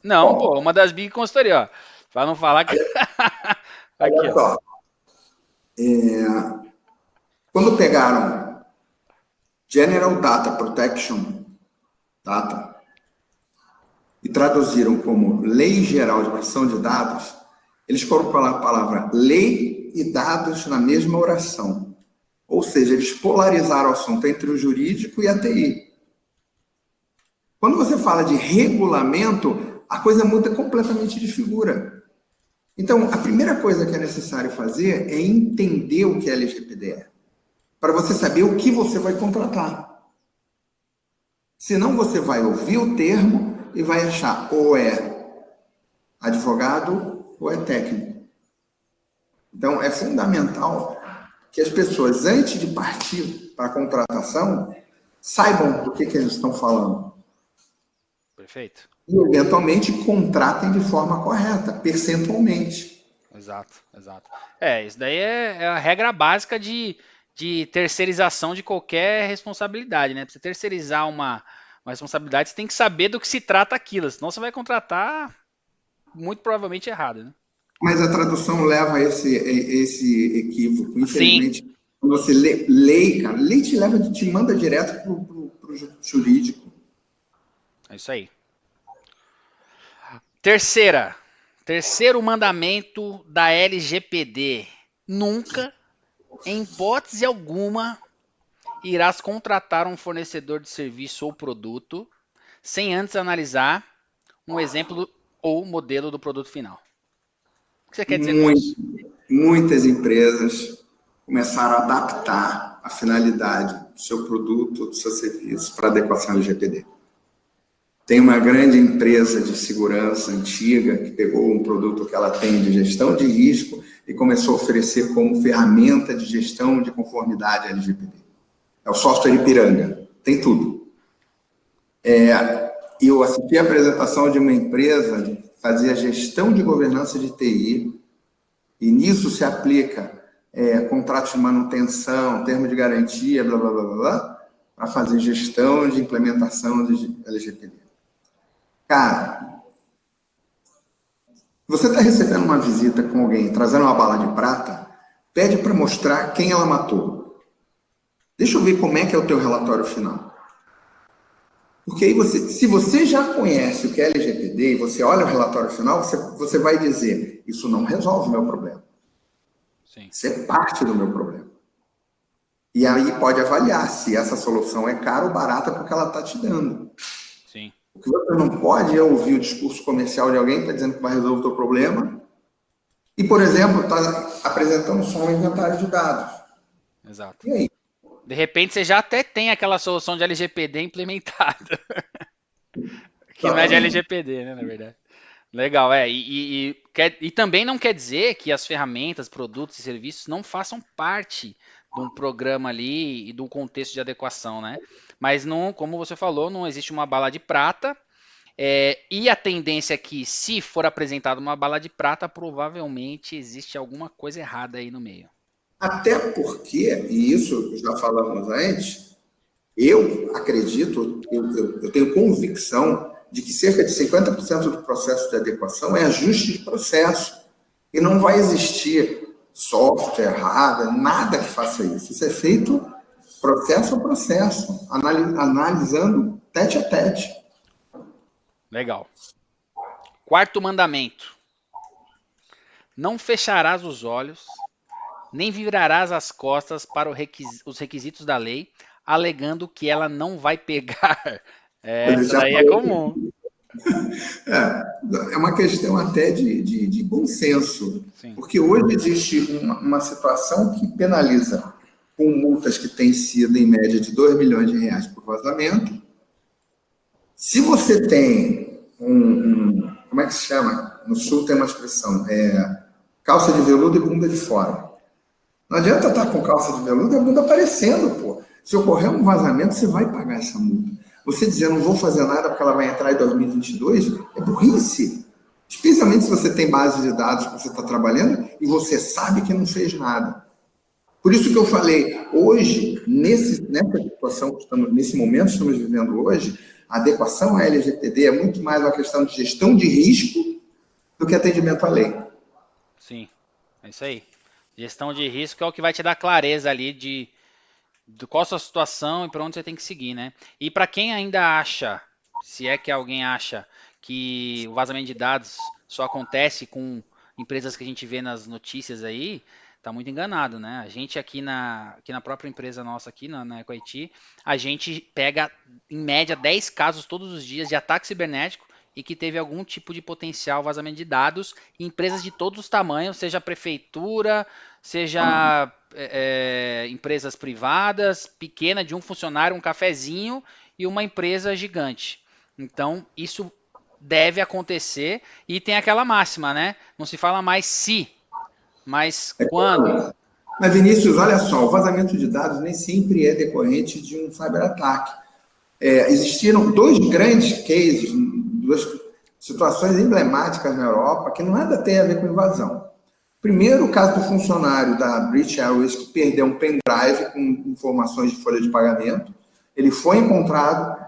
Não, Bom, pô, uma das big consultoria, ó. Pra não falar que. Aqui, olha ó. só. Quando pegaram General Data Protection Data e traduziram como Lei Geral de Proteção de Dados, eles foram falar a palavra lei e dados na mesma oração. Ou seja, eles polarizaram o assunto entre o jurídico e a TI. Quando você fala de regulamento, a coisa muda completamente de figura. Então, a primeira coisa que é necessário fazer é entender o que é LGPD é, para você saber o que você vai contratar. Senão você vai ouvir o termo e vai achar ou é advogado ou é técnico. Então, é fundamental que as pessoas, antes de partir para a contratação, saibam do que eles estão falando. Perfeito. E, eventualmente, contratem de forma correta, percentualmente. Exato. Isso daí é a regra básica de de terceirização de qualquer responsabilidade, né? Pra você terceirizar uma responsabilidade, você tem que saber do que se trata aquilo, senão você vai contratar muito provavelmente errado, né? Mas a tradução leva a esse equívoco. Sim, Infelizmente, quando você lê, cara, lei te leva, te manda direto para o jurídico. é isso aí. Terceiro mandamento da LGPD. Nunca, em hipótese alguma, irás contratar um fornecedor de serviço ou produto sem antes analisar um exemplo ou modelo do produto final. O que você quer dizer com isso? Muitas empresas começaram a adaptar a finalidade do seu produto, do seu serviço para adequação ao LGPD. Tem uma grande empresa de segurança antiga que pegou um produto que ela tem de gestão de risco e começou a oferecer como ferramenta de gestão de conformidade LGPD. É o software Ipiranga, tem tudo. Eu assisti a apresentação de uma empresa que fazia gestão de governança de TI, e nisso se aplica contrato de manutenção, termo de garantia, blá, blá, blá, blá, blá, para fazer gestão de implementação de LGPD. Cara, você está recebendo uma visita com alguém, trazendo uma bala de prata, pede para mostrar quem ela matou. Deixa eu ver como é que é o teu relatório final. Porque aí, se você já conhece o que é LGPD e você olha o relatório final, você vai dizer, isso não resolve o meu problema. Sim. Isso é parte do meu problema. E aí pode avaliar se essa solução é cara ou barata porque ela está te dando. Sim. O que você não pode é ouvir o discurso comercial de alguém que está dizendo que vai resolver o teu problema e, por exemplo, está apresentando só um inventário de dados. Exato. E aí? De repente você já até tem aquela solução de LGPD implementada. Que não é de LGPD, né, na verdade. Legal, e também não quer dizer que as ferramentas, produtos e serviços não façam parte de um programa ali e do contexto de adequação, né? Mas não, como você falou, não existe uma bala de prata. E a tendência é que, se for apresentada uma bala de prata, provavelmente existe alguma coisa errada aí no meio. Até porque, e isso já falamos antes, eu acredito, eu tenho convicção de que cerca de 50% do processo de adequação é ajuste de processo. E não vai existir software, hardware, nada que faça isso. Isso é feito processo a processo, analisando tete a tete. Legal. Quarto mandamento. Não fecharás os olhos, nem virarás as costas para os requisitos da lei, alegando que ela não vai pegar. Essa daí é comum. É uma questão até de bom senso, Sim. porque hoje existe uma situação que penaliza com multas que têm sido, em média, de 2 milhões de reais por vazamento. Se você tem como é que se chama? No Sul tem uma expressão, calça de veludo e bunda de fora. Não adianta estar com calça de veludo e a bunda aparecendo, pô. Se ocorrer um vazamento, você vai pagar essa multa. Você dizer, não vou fazer nada porque ela vai entrar em 2022, é burrice. Especialmente se você tem base de dados que você está trabalhando e você sabe que não fez nada. Por isso que eu falei, hoje, nessa situação que estamos, nesse momento que estamos vivendo hoje, a adequação à LGPD é muito mais uma questão de gestão de risco do que atendimento à lei. Sim, é isso aí. Gestão de risco é o que vai te dar clareza ali de qual a sua situação e para onde você tem que seguir, né? E para quem ainda acha, se é que alguém acha que o vazamento de dados só acontece com empresas que a gente vê nas notícias aí, tá muito enganado, né? A gente aqui na própria empresa nossa aqui, na EcoIT, a gente pega em média 10 casos todos os dias de ataque cibernético e que teve algum tipo de potencial vazamento de dados em empresas de todos os tamanhos, seja prefeitura, seja empresas privadas, pequena, de um funcionário, um cafezinho e uma empresa gigante. Então, isso deve acontecer e tem aquela máxima, né? Não se fala mais se, mas quando. Mas, Vinícius, olha só, o vazamento de dados nem sempre é decorrente de um cyberataque. Existiram dois grandes cases, duas situações emblemáticas na Europa que nada tem a ver com invasão. Primeiro, o caso do funcionário da British Airways que perdeu um pendrive com informações de folha de pagamento. Ele foi encontrado,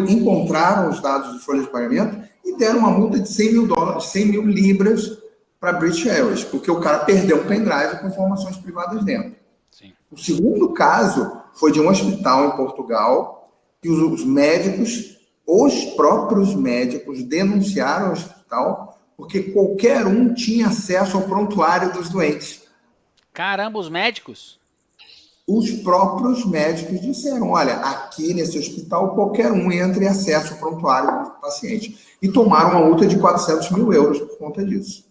encontraram os dados de folha de pagamento e deram uma multa de $100 mil, 100 mil libras para a British Airways, porque o cara perdeu um pendrive com informações privadas dentro. Sim. O segundo caso foi de um hospital em Portugal e os médicos, os próprios médicos, denunciaram o hospital porque qualquer um tinha acesso ao prontuário dos doentes. Caramba, os médicos? Os próprios médicos disseram, olha, aqui nesse hospital qualquer um entra e acessa o prontuário do paciente. E tomaram uma multa de 400 mil euros por conta disso.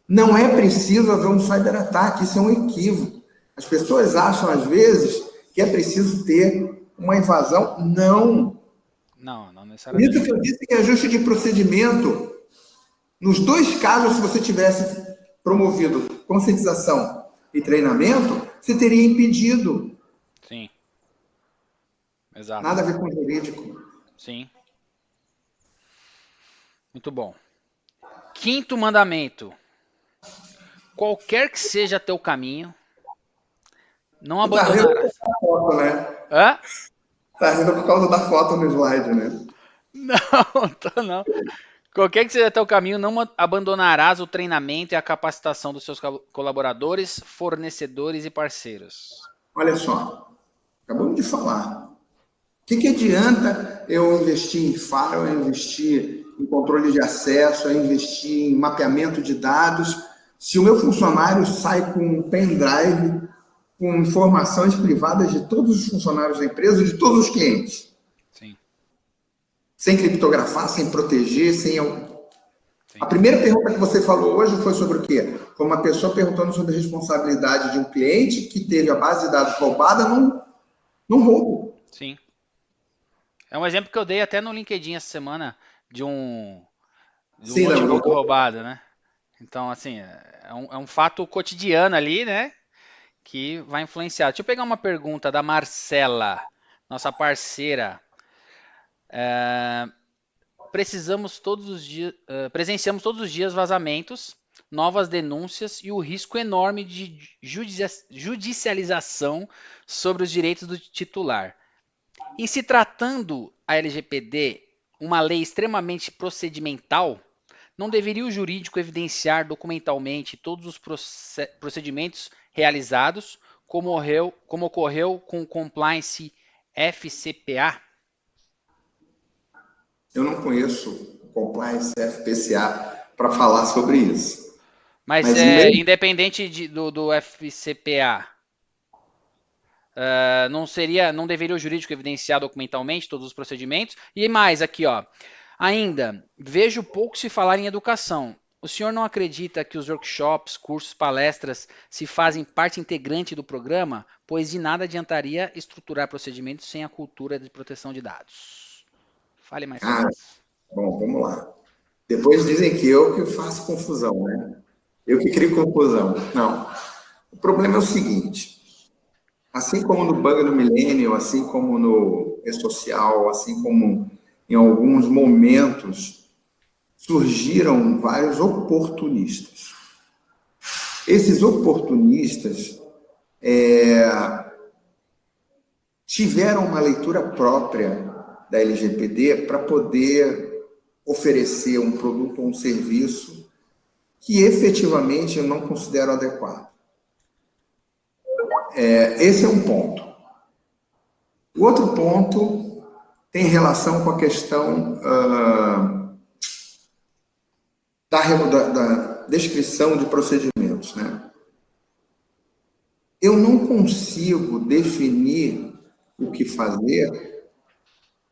Não é preciso haver um cyberataque, isso é um equívoco. As pessoas acham, às vezes, que é preciso ter uma invasão. Não. Não necessariamente. Isso que eu disse que é ajuste de procedimento. Nos dois casos, se você tivesse promovido conscientização e treinamento, você teria impedido. Sim. Exato. Nada a ver com o jurídico. Sim. Muito bom. Quinto mandamento. Qualquer que seja teu caminho, não abandonarás. Tá rindo por causa da foto, né? Hã? Tá rindo por causa da foto no slide, né? Não, tô não. Qualquer que seja teu caminho, não abandonarás o treinamento e a capacitação dos seus colaboradores, fornecedores e parceiros. Olha só, acabamos de falar. O que adianta eu investir em firewall, eu investir em controle de acesso, eu investir em mapeamento de dados, se o meu funcionário sai com um pendrive com informações privadas de todos os funcionários da empresa, de todos os clientes? Sim. Sem criptografar, sem proteger, sem... Sim. A primeira pergunta que você falou hoje foi sobre o quê? Foi uma pessoa perguntando sobre a responsabilidade de um cliente que teve a base de dados roubada num roubo. Sim. É um exemplo que eu dei até no LinkedIn essa semana de um notebook roubado, né? Então, assim, é um fato cotidiano ali, né? Que vai influenciar. Deixa eu pegar uma pergunta da Marcela, nossa parceira. Presenciamos todos os dias vazamentos, novas denúncias e o risco enorme de judicialização sobre os direitos do titular. Em se tratando a LGPD uma lei extremamente procedimental, não deveria o jurídico evidenciar documentalmente todos os procedimentos realizados, como ocorreu com o Compliance FCPA? Eu não conheço o Compliance FPCA para falar sobre isso. Mas independente do FCPA, não deveria o jurídico evidenciar documentalmente todos os procedimentos? E mais aqui, ó. Ainda, vejo pouco se falar em educação. O senhor não acredita que os workshops, cursos, palestras se fazem parte integrante do programa? Pois de nada adiantaria estruturar procedimentos sem a cultura de proteção de dados. Fale mais sobre isso. Bom, vamos lá. Depois dizem que eu que faço confusão, né? Eu que crio confusão. Não. O problema é o seguinte. Assim como no Bug do Millennium, assim como no E-Social, assim como em alguns momentos, surgiram vários oportunistas. Esses oportunistas tiveram uma leitura própria da LGPD para poder oferecer um produto ou um serviço que efetivamente eu não considero adequado. Esse é um ponto. O outro ponto tem relação com a questão da descrição de procedimentos, né? Eu não consigo definir o que fazer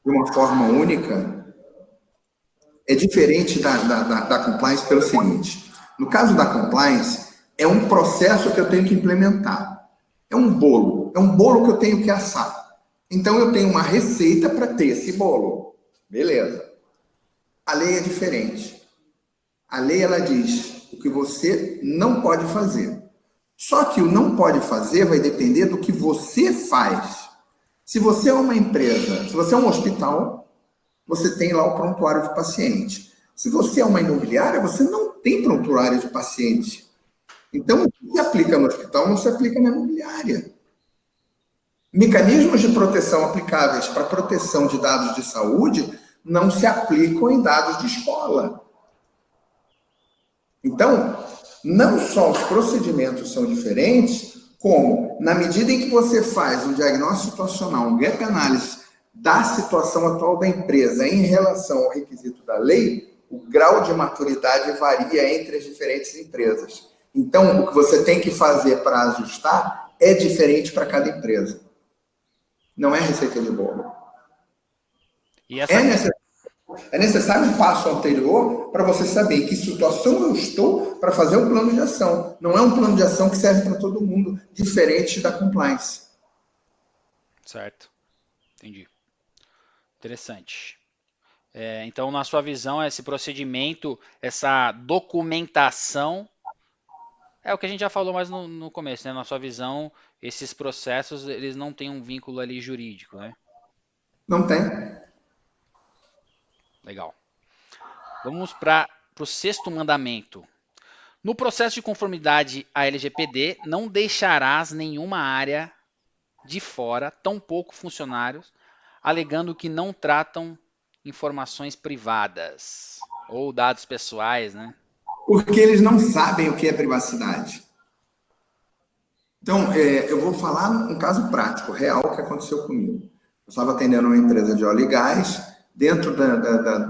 de uma forma única. É diferente da compliance pelo seguinte. No caso da compliance, é um processo que eu tenho que implementar. É um bolo que eu tenho que assar. Então, eu tenho uma receita para ter esse bolo. Beleza. A lei é diferente. A lei, ela diz o que você não pode fazer. Só que o não pode fazer vai depender do que você faz. Se você é uma empresa, se você é um hospital, você tem lá o prontuário de paciente. Se você é uma imobiliária, você não tem prontuário de paciente. Então, o que se aplica no hospital não se aplica na imobiliária. Mecanismos de proteção aplicáveis para proteção de dados de saúde não se aplicam em dados de escola. Então, não só os procedimentos são diferentes, como, na medida em que você faz um diagnóstico situacional, um gap analysis da situação atual da empresa em relação ao requisito da lei, o grau de maturidade varia entre as diferentes empresas. Então, o que você tem que fazer para ajustar é diferente para cada empresa. Não é receita de bolo. É necessário um passo anterior para você saber em que situação eu estou para fazer um plano de ação. Não é um plano de ação que serve para todo mundo, diferente da compliance. Certo. Entendi. Interessante. Então, na sua visão, esse procedimento, essa documentação, é o que a gente já falou mais no começo, né? Na sua visão, esses processos, eles não têm um vínculo ali jurídico, né? Não tem. Legal. Vamos para o sexto mandamento. No processo de conformidade à LGPD, não deixarás nenhuma área de fora, tampouco funcionários, alegando que não tratam informações privadas ou dados pessoais, né? Porque eles não sabem o que é privacidade. Então, eu vou falar um caso prático, real, que aconteceu comigo. Eu estava atendendo uma empresa de óleo e gás. Dentro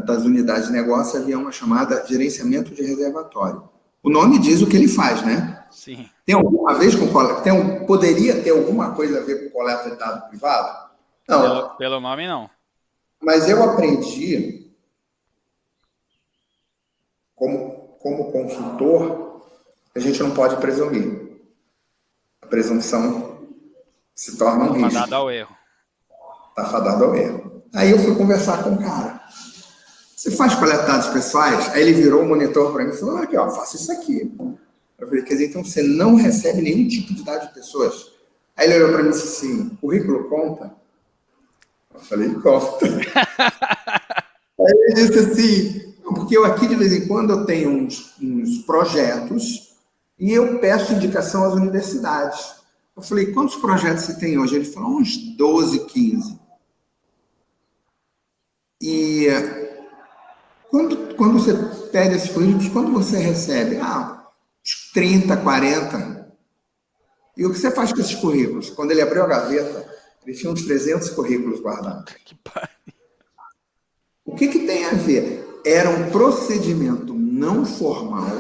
das unidades de negócio havia uma chamada gerenciamento de reservatório. O nome diz o que ele faz, né? Sim. Tem alguma vez com coleta? Poderia ter alguma coisa a ver com coleta de dado privado? Não. Pelo nome, não. Mas eu aprendi, como consultor, que a gente não pode presumir. A presunção se torna um risco. Fadado ao erro. Está fadado ao erro. Aí eu fui conversar com o cara. Você faz coleta de dados pessoais? Aí ele virou o monitor para mim e falou, aqui, ó, faço isso aqui. Eu falei, quer dizer, então você não recebe nenhum tipo de dado de pessoas? Aí ele olhou para mim e disse assim, currículo conta? Eu falei, conta. Aí ele disse assim, porque eu aqui de vez em quando eu tenho uns projetos e eu peço indicação às universidades. Eu falei, quantos projetos você tem hoje? Ele falou, uns 12, 15. E quando você pede esses currículos, quando você recebe? Uns 30, 40. E o que você faz com esses currículos? Quando ele abriu a gaveta, ele tinha uns 300 currículos guardados. Que pariu. O que tem a ver? Era um procedimento não formal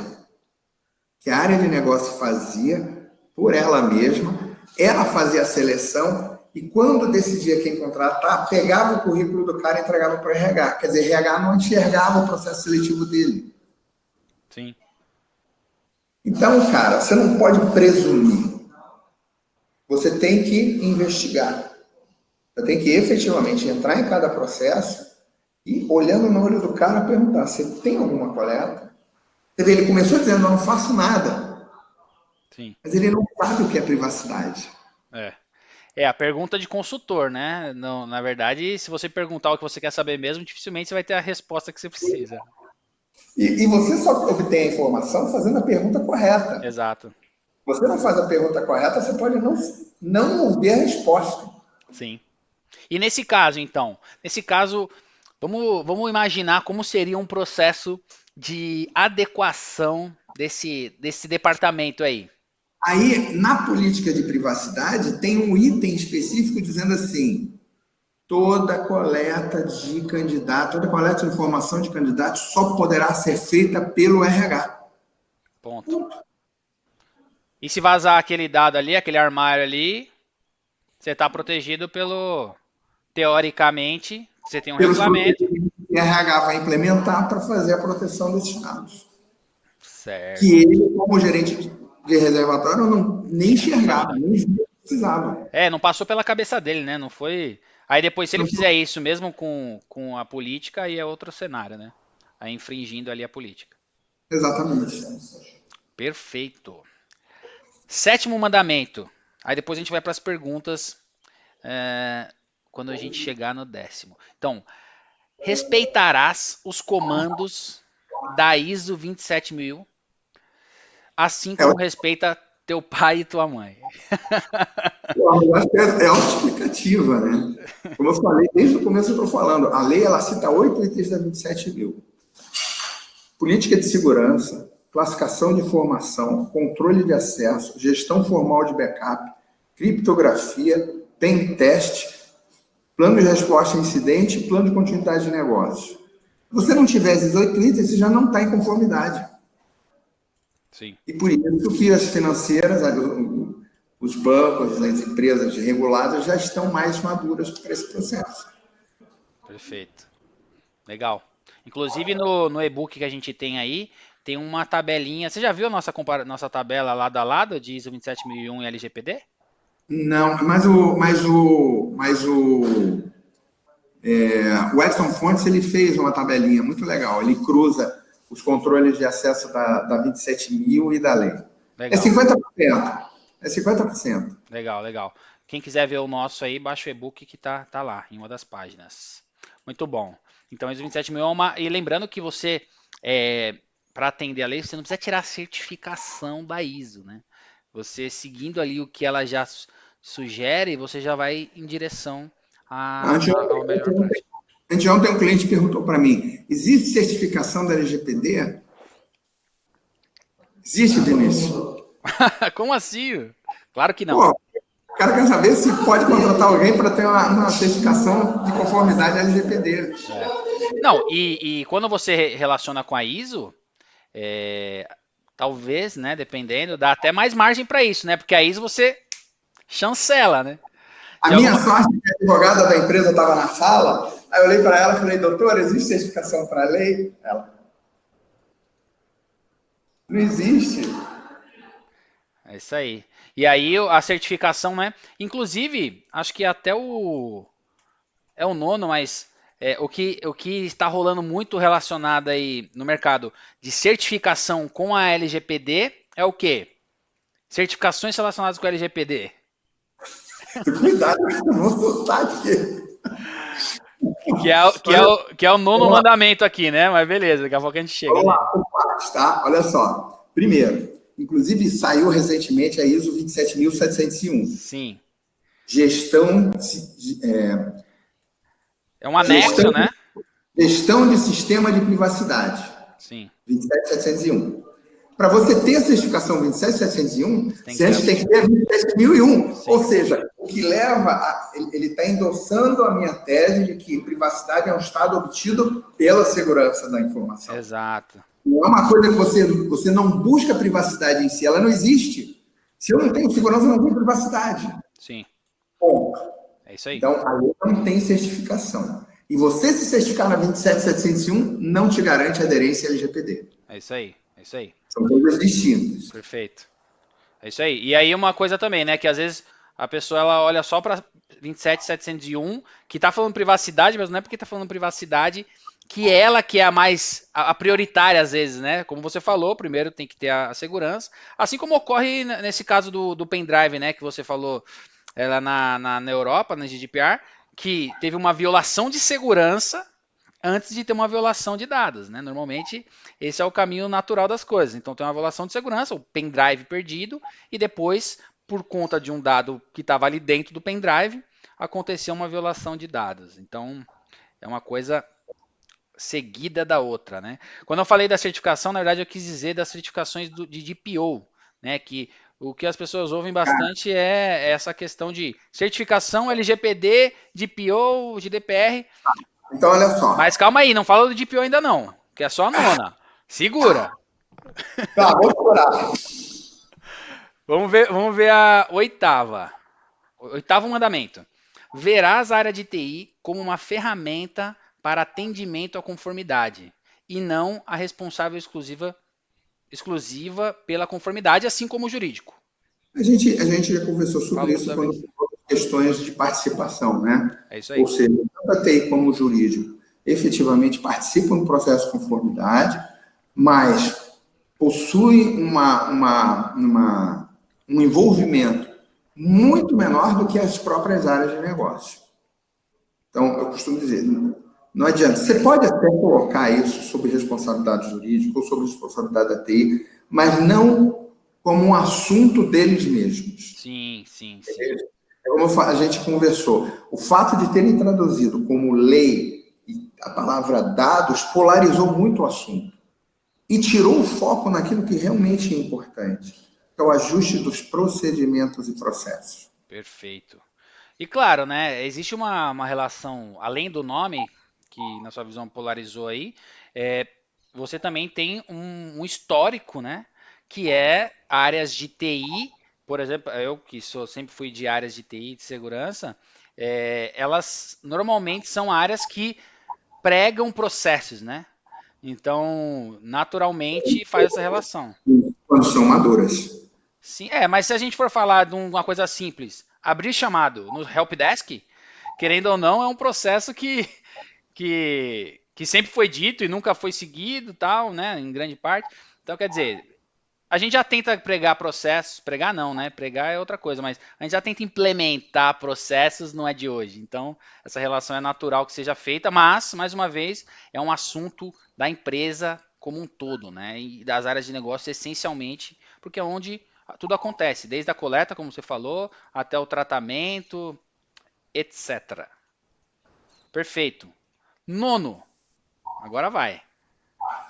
que a área de negócio fazia por ela mesma, ela fazia a seleção e quando decidia quem contratar, pegava o currículo do cara e entregava para o RH. Quer dizer, RH não enxergava o processo seletivo dele. Sim. Então, cara, você não pode presumir. Você tem que investigar. Você tem que efetivamente entrar em cada processo e, olhando no olho do cara, perguntar, você tem alguma coleta? Você vê, ele começou dizendo, não faço nada. Sim. Mas ele não sabe o que é privacidade. É a pergunta de consultor, né? Não, na verdade, se você perguntar o que você quer saber mesmo, dificilmente você vai ter a resposta que você precisa. E você só obtém a informação fazendo a pergunta correta. Exato. Você não faz a pergunta correta, você pode não ouvir a resposta. Sim. E nesse caso, então, vamos imaginar como seria um processo de adequação desse departamento aí. Aí, na política de privacidade, tem um item específico dizendo assim, toda coleta de candidato, toda coleta de informação de candidato só poderá ser feita pelo RH. Ponto. E se vazar aquele dado ali, aquele armário ali, você está protegido teoricamente, você tem um regulamento. Que a RH vai implementar para fazer a proteção desses dados. Certo. Que ele, como gerente de reservatório, não, nem enxergava, nem precisava. Não passou pela cabeça dele, né? Não foi. Aí depois, se ele fizer isso mesmo com a política, aí é outro cenário, né? Aí infringindo ali a política. Exatamente. Perfeito. Sétimo mandamento. Aí depois a gente vai para as perguntas quando a gente chegar no 10º. Então, respeitarás os comandos da ISO 27000, assim como respeita teu pai e tua mãe. Eu acho que é autoexplicativa, né? Como eu falei, desde o começo eu estou falando, a lei ela cita 8 itens da 27.000. Política de segurança, classificação de informação, controle de acesso, gestão formal de backup, criptografia, pen test, plano de resposta a incidente e plano de continuidade de negócios. Se você não tiver esses 8 itens, você já não está em conformidade. Sim. E por isso que as financeiras, os bancos, as empresas reguladas já estão mais maduras para esse processo. Perfeito. Legal. Inclusive no e-book que a gente tem aí, tem uma tabelinha. Você já viu a nossa tabela lado a lado de ISO 27001 e LGPD? Não, o Edson Fontes ele fez uma tabelinha muito legal. Ele cruza os controles de acesso da 27.000 e da lei. Legal. É 50%. É 50%. Legal. Quem quiser ver o nosso aí, baixa o e-book que tá lá, em uma das páginas. Muito bom. Então, ISO 27000 é uma... E lembrando que você, para atender a lei, você não precisa tirar a certificação da ISO, né? Você seguindo ali o que ela já sugere, você já vai em direção a uma melhor prática. Anteontem um cliente perguntou para mim, existe certificação da LGPD? Existe, Vinícius? Como assim? Claro que não. Pô, o cara quer saber se pode contratar alguém para ter uma certificação de conformidade LGPD. Não, e quando você relaciona com a ISO, talvez, né, dependendo, dá até mais margem para isso, né? Porque a ISO você chancela, né? A minha sorte é que a advogada da empresa estava na sala, aí eu olhei para ela e falei, doutora, existe certificação para a lei? Ela, não existe. É isso aí. E aí a certificação, né? Inclusive, acho que até o nono, mas o que está rolando muito relacionado aí no mercado de certificação com a LGPD é o quê? Certificações relacionadas com a LGPD. Cuidado, eu vou soltar aqui. Que é o nono mandamento aqui, né? Mas beleza, daqui a pouco a gente chega. Vamos lá, por partes, tá? Olha só. Primeiro, inclusive saiu recentemente a ISO 27701. Sim. Gestão... É um anexo, né? Gestão de sistema de privacidade. Sim. 27701. Para você ter a certificação 27701, você antes tem que ter a 27001. Sim. Ou seja, o que leva ele está endossando a minha tese de que privacidade é um estado obtido pela segurança da informação. Exato. Não é uma coisa que você não busca privacidade em si, ela não existe. Se eu não tenho segurança, eu não tenho privacidade. Sim. Bom, é isso aí. Então, a lei não tem certificação. E você se certificar na 27701 não te garante aderência à LGPD. É isso aí. São coisas distintas. Perfeito. É isso aí. E aí uma coisa também, né? Que às vezes a pessoa ela olha só para 27701, que está falando privacidade, mas não é porque está falando privacidade que ela que é a prioritária às vezes, né? Como você falou, primeiro tem que ter a segurança. Assim como ocorre nesse caso do pendrive, né? Que você falou lá na Europa, na GDPR, que teve uma violação de segurança antes de ter uma violação de dados, né? Normalmente, esse é o caminho natural das coisas. Então, tem uma violação de segurança, o pendrive perdido, e depois, por conta de um dado que estava ali dentro do pendrive, aconteceu uma violação de dados. Então, é uma coisa seguida da outra, né? Quando eu falei da certificação, na verdade, eu quis dizer das certificações de DPO, né? Que o que as pessoas ouvem bastante é essa questão de certificação LGPD, DPO, GDPR. Então, olha só. Mas calma aí, não fala do DPO ainda não, que é só a nona. Segura. Tá, vou segurar. Vamos ver a oitava. Oitavo mandamento. Verás a área de TI como uma ferramenta para atendimento à conformidade e não a responsável exclusiva pela conformidade, assim como o jurídico. A gente já conversou sobre isso quando questões de participação, né? É isso aí. Ou seja, tanto a TI como o jurídico efetivamente participam do processo de conformidade, mas possuem um envolvimento muito menor do que as próprias áreas de negócio. Então, eu costumo dizer, não adianta. Você pode até colocar isso sob responsabilidade jurídica ou sob responsabilidade da TI, mas não como um assunto deles mesmos. Sim, sim, sim. Como a gente conversou, o fato de terem traduzido como lei e a palavra dados polarizou muito o assunto e tirou o foco naquilo que realmente é importante, que é o ajuste dos procedimentos e processos. Perfeito. E claro, né, existe uma relação, além do nome, que na sua visão polarizou aí, é, você também tem um histórico, né, que é áreas de TI, por exemplo, eu que sempre fui de áreas de TI de segurança, elas normalmente são áreas que pregam processos, né? Então, naturalmente faz essa relação. Quando são maduras. Sim, mas se a gente for falar de uma coisa simples, abrir chamado no helpdesk, querendo ou não, é um processo que sempre foi dito e nunca foi seguido, tal, né, em grande parte. Então, quer dizer, a gente já tenta pregar processos, pregar não, né? Pregar é outra coisa, mas a gente já tenta implementar processos, não é de hoje. Então, essa relação é natural que seja feita, mas, mais uma vez, é um assunto da empresa como um todo, né? E das áreas de negócio essencialmente, porque é onde tudo acontece, desde a coleta, como você falou, até o tratamento, etc. Perfeito. Nono, agora vai.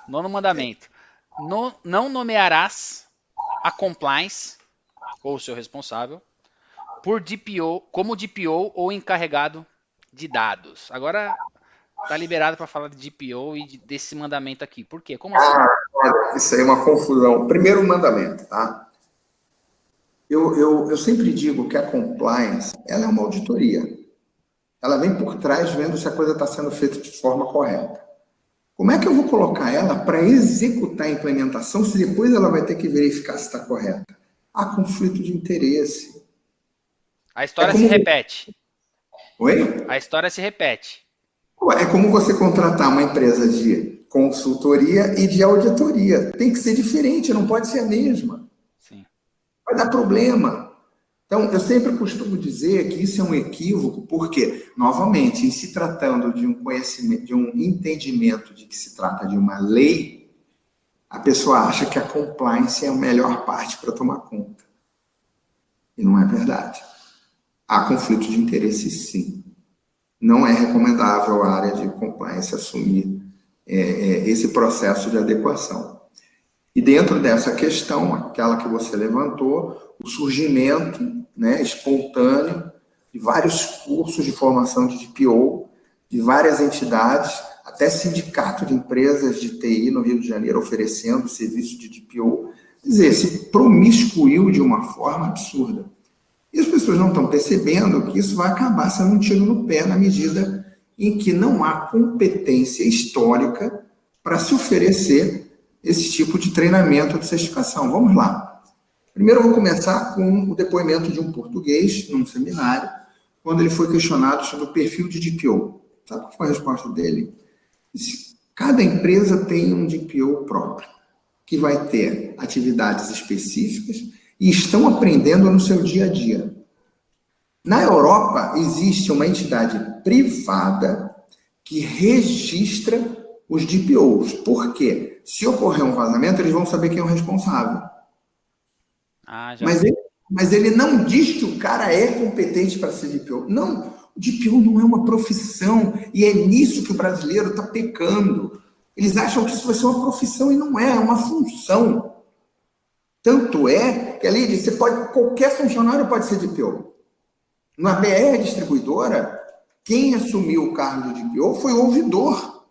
Nono mandamento. Não nomearás a compliance ou o seu responsável por DPO, como DPO ou encarregado de dados. Agora tá liberado para falar de DPO e desse mandamento aqui. Por quê? Como assim? Olha, isso aí é uma confusão. Primeiro mandamento, tá? Eu sempre digo que a compliance, ela é uma auditoria. Ela vem por trás vendo se a coisa está sendo feita de forma correta. Como é que eu vou colocar ela para executar a implementação se depois ela vai ter que verificar se está correta? Há conflito de interesse. A É história se como... repete. Oi? A história se repete. É como você contratar uma empresa de consultoria e de auditoria. Tem que ser diferente, não pode ser a mesma. Sim. Vai dar problema. Então, eu sempre costumo dizer que isso é um equívoco, porque, novamente, em se tratando de um conhecimento, de um entendimento de que se trata de uma lei, a pessoa acha que a compliance é a melhor parte para tomar conta. E não é verdade. Há conflito de interesse, sim. Não é recomendável a área de compliance assumir esse processo de adequação. E dentro dessa questão, aquela que você levantou, o surgimento, né, espontâneo de vários cursos de formação de DPO, de várias entidades, até sindicato de empresas de TI no Rio de Janeiro oferecendo serviço de DPO. Quer dizer, se promiscuiu de uma forma absurda. E as pessoas não estão percebendo que isso vai acabar sendo um tiro no pé na medida em que não há competência histórica para se oferecer esse tipo de treinamento de certificação. Vamos lá. Primeiro eu vou começar com o depoimento de um português num seminário, quando ele foi questionado sobre o perfil de DPO. Sabe qual foi a resposta dele? Disse, cada empresa tem um DPO próprio, que vai ter atividades específicas e estão aprendendo no seu dia a dia. Na Europa, existe uma entidade privada que registra os DPOs. Por quê? Se ocorrer um vazamento, eles vão saber quem é o responsável. Já vi. Mas ele não diz que o cara é competente para ser DPO. Não, o DPO não é uma profissão e é nisso que o brasileiro está pecando. Eles acham que isso vai ser uma profissão e não é uma função. Tanto é que ali você pode, qualquer funcionário pode ser DPO. Na BR distribuidora, quem assumiu o cargo de DPO foi o ouvidor.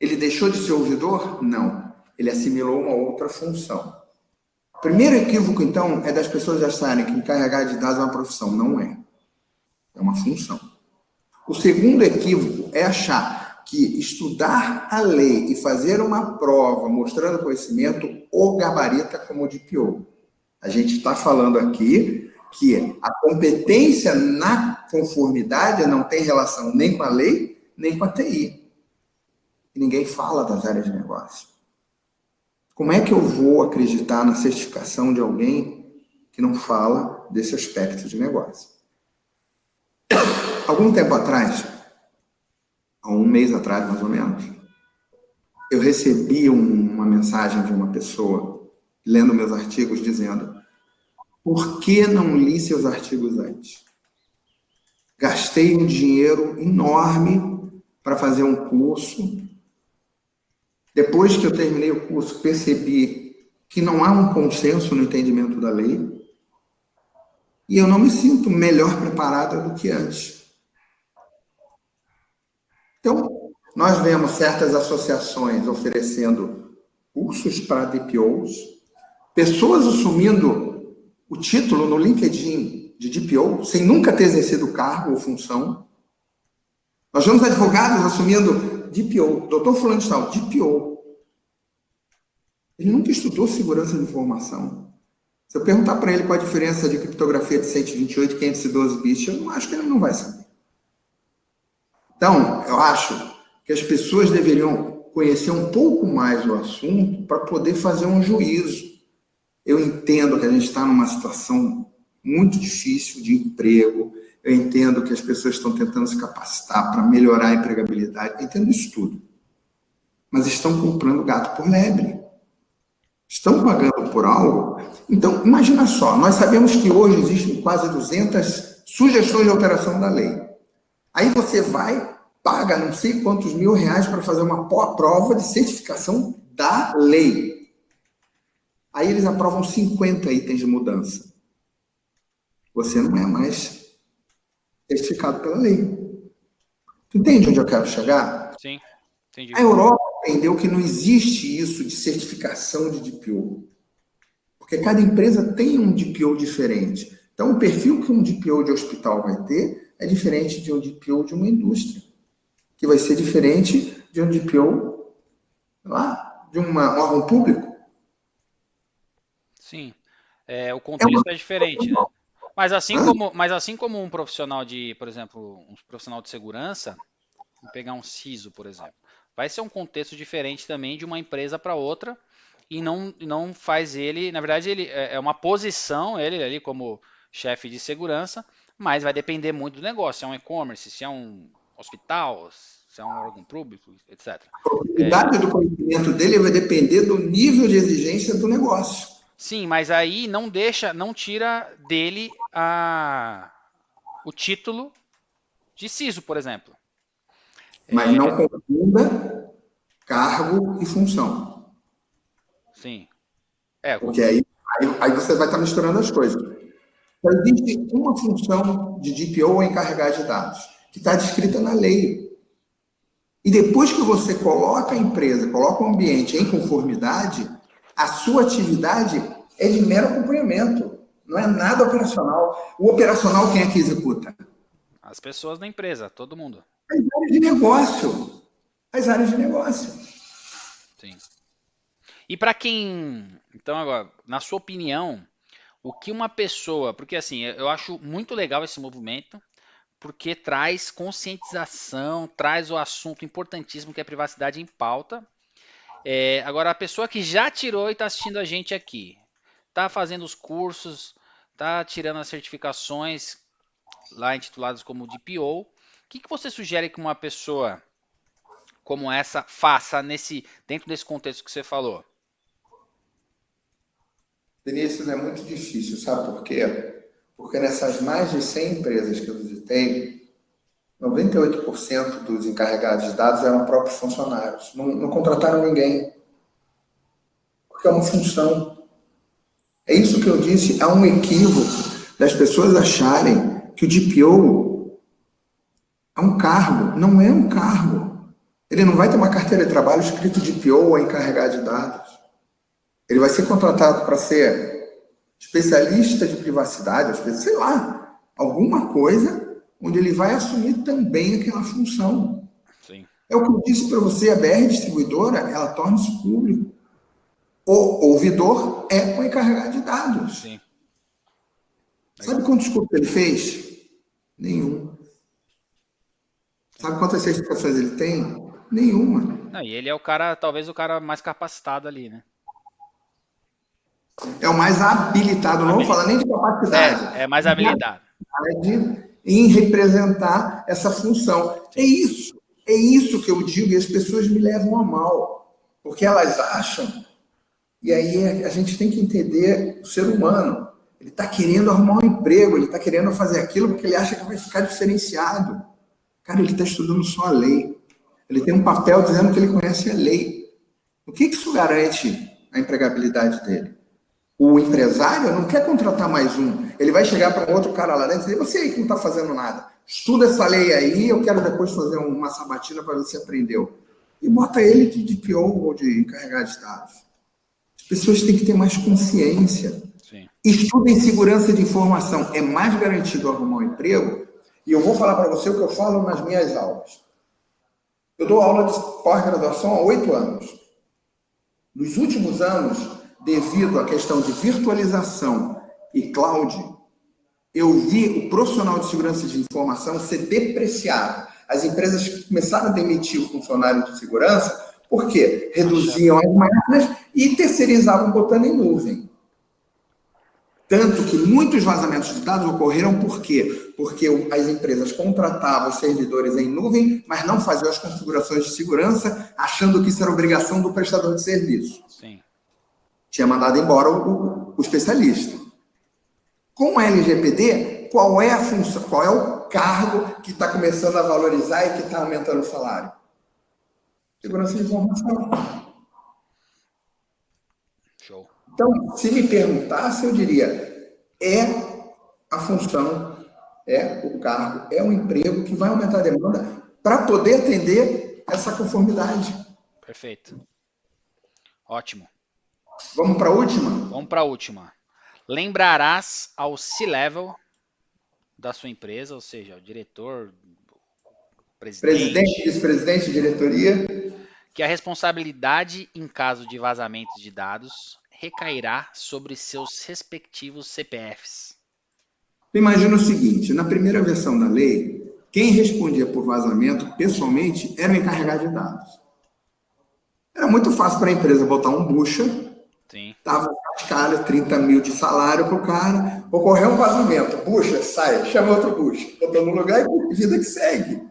Ele deixou de ser ouvidor? Não. Ele assimilou uma outra função. O primeiro equívoco, então, é das pessoas acharem que encarregar de dados é uma profissão. Não é. É uma função. O segundo equívoco é achar que estudar a lei e fazer uma prova mostrando conhecimento o gabarita como DPO. A gente está falando aqui que a competência na conformidade não tem relação nem com a lei, nem com a TI. E ninguém fala das áreas de negócio. Como é que eu vou acreditar na certificação de alguém que não fala desse aspecto de negócio? Algum tempo atrás, há um mês atrás mais ou menos, eu recebi uma mensagem de uma pessoa lendo meus artigos, dizendo: por que não li seus artigos antes? Gastei um dinheiro enorme para fazer um curso. Depois que eu terminei o curso, percebi que não há um consenso no entendimento da lei e eu não me sinto melhor preparada do que antes. Então, nós vemos certas associações oferecendo cursos para DPOs, pessoas assumindo o título no LinkedIn de DPO, sem nunca ter exercido cargo ou função. Nós vemos advogados assumindo DPO, doutor fulano de tal, DPO. Ele nunca estudou segurança de informação. Se eu perguntar para ele qual a diferença de criptografia de 128 e 512 bits, eu não acho que ele não vai saber. Então, eu acho que as pessoas deveriam conhecer um pouco mais o assunto para poder fazer um juízo. Eu entendo que a gente está numa situação muito difícil de emprego, eu entendo que as pessoas estão tentando se capacitar para melhorar a empregabilidade, eu entendo isso tudo. Mas estão comprando gato por lebre. Estão pagando por algo. Então, imagina só, nós sabemos que hoje existem quase 200 sugestões de alteração da lei. Aí você vai, paga não sei quantos R$1.000 para fazer uma prova de certificação da lei. Aí eles aprovam 50 itens de mudança. Você não é mais certificado pela lei. Tu entende onde eu quero chegar? Sim, entendi. A Europa entendeu que não existe isso de certificação de DPO. Porque cada empresa tem um DPO diferente. Então, o perfil que um DPO de hospital vai ter é diferente de um DPO de uma indústria. Que vai ser diferente de um DPO lá, de um órgão público. Sim. O contexto é diferente, né? Mas assim como um profissional de, por exemplo, um profissional de segurança, vou pegar um CISO, por exemplo, vai ser um contexto diferente também de uma empresa para outra e não faz ele, na verdade, ele é uma posição, ele ali como chefe de segurança, mas vai depender muito do negócio, se é um e-commerce, se é um hospital, se é um órgão público, etc. A qualidade do conhecimento dele vai depender do nível de exigência do negócio. Sim, mas aí não tira dele o título de CISO, por exemplo. Mas não confunda cargo e função. Sim. Porque aí você vai estar misturando as coisas. Só existe uma função de DPO ou encarregar de dados, que está descrita na lei. E depois que você coloca a empresa, coloca o ambiente em conformidade, a sua atividade é de mero acompanhamento. Não é nada operacional. O operacional, quem é que executa? As pessoas da empresa, todo mundo. As áreas de negócio. As áreas de negócio. Sim. E para quem... Então, agora, na sua opinião, o que uma pessoa... Porque, assim, eu acho muito legal esse movimento, porque traz conscientização, traz o assunto importantíssimo que é privacidade em pauta. Agora, a pessoa que já tirou e está assistindo a gente aqui, está fazendo os cursos, está tirando as certificações lá intituladas como DPO, o que você sugere que uma pessoa como essa faça dentro desse contexto que você falou? Vinícius, é muito difícil, sabe por quê? Porque nessas mais de 100 empresas que eu visitei, 98% dos encarregados de dados eram próprios funcionários. Não contrataram ninguém. Porque é uma função. É isso que eu disse, há um equívoco das pessoas acharem que o DPO é um cargo. Não é um cargo. Ele não vai ter uma carteira de trabalho escrito DPO ou encarregado de dados. Ele vai ser contratado para ser especialista de privacidade, sei lá, alguma coisa onde ele vai assumir também aquela função. Sim. É o que eu disse para você, a BR Distribuidora, ela torna isso público. O ouvidor é o encarregado de dados. Sim. Sabe quantos cursos ele fez? Nenhum. Sabe quantas certificações ele tem? Nenhuma. Não, e ele é talvez o cara mais capacitado ali, né? É o mais habilitado, não vou falar nem de capacidade. É mais habilitado. Em representar essa função. É isso que eu digo, e as pessoas me levam a mal. Porque elas acham E aí a gente tem que entender o ser humano. Ele está querendo arrumar um emprego, ele está querendo fazer aquilo porque ele acha que vai ficar diferenciado. Cara, ele está estudando só a lei. Ele tem um papel dizendo que ele conhece a lei. O que isso garante a empregabilidade dele? O empresário não quer contratar mais um. Ele vai chegar para um outro cara lá dentro e dizer, você aí que não está fazendo nada, estuda essa lei aí, eu quero depois fazer uma sabatina para ver se aprendeu. E bota ele de PO ou de encarregado de dados. As pessoas têm que ter mais consciência. Sim. Estudo em segurança de informação. É mais garantido arrumar um emprego. E eu vou falar para você o que eu falo nas minhas aulas. Eu dou aula de pós-graduação há 8 anos. Nos últimos anos, devido à questão de virtualização e cloud, eu vi o profissional de segurança de informação ser depreciado. As empresas começaram a demitir o funcionário de segurança porque reduziam as máquinas e terceirizavam botando em nuvem. Tanto que muitos vazamentos de dados ocorreram por quê? Porque as empresas contratavam os servidores em nuvem, mas não faziam as configurações de segurança, achando que isso era obrigação do prestador de serviço. Sim. Tinha mandado embora o especialista. Com a LGPD, qual é a função, qual é o cargo que está começando a valorizar e que está aumentando o salário? Segurança de informação. Show. Então, se me perguntasse, eu diria, é a função, é o cargo, é um emprego que vai aumentar a demanda para poder atender essa conformidade. Perfeito. Ótimo. Vamos para a última? Vamos para a última. Lembrarás ao C-Level da sua empresa, ou seja, o diretor, presidente, vice-presidente, diretoria, que a responsabilidade em caso de vazamentos de dados recairá sobre seus respectivos CPFs. Imagina o seguinte, na primeira versão da lei, quem respondia por vazamento, pessoalmente, era o encarregado de dados. Era muito fácil para a empresa botar um bucha, estava cascalho, 30 mil de salário para o cara, ocorreu um vazamento, bucha, sai, chama outro bucha, botou no lugar e vida que segue.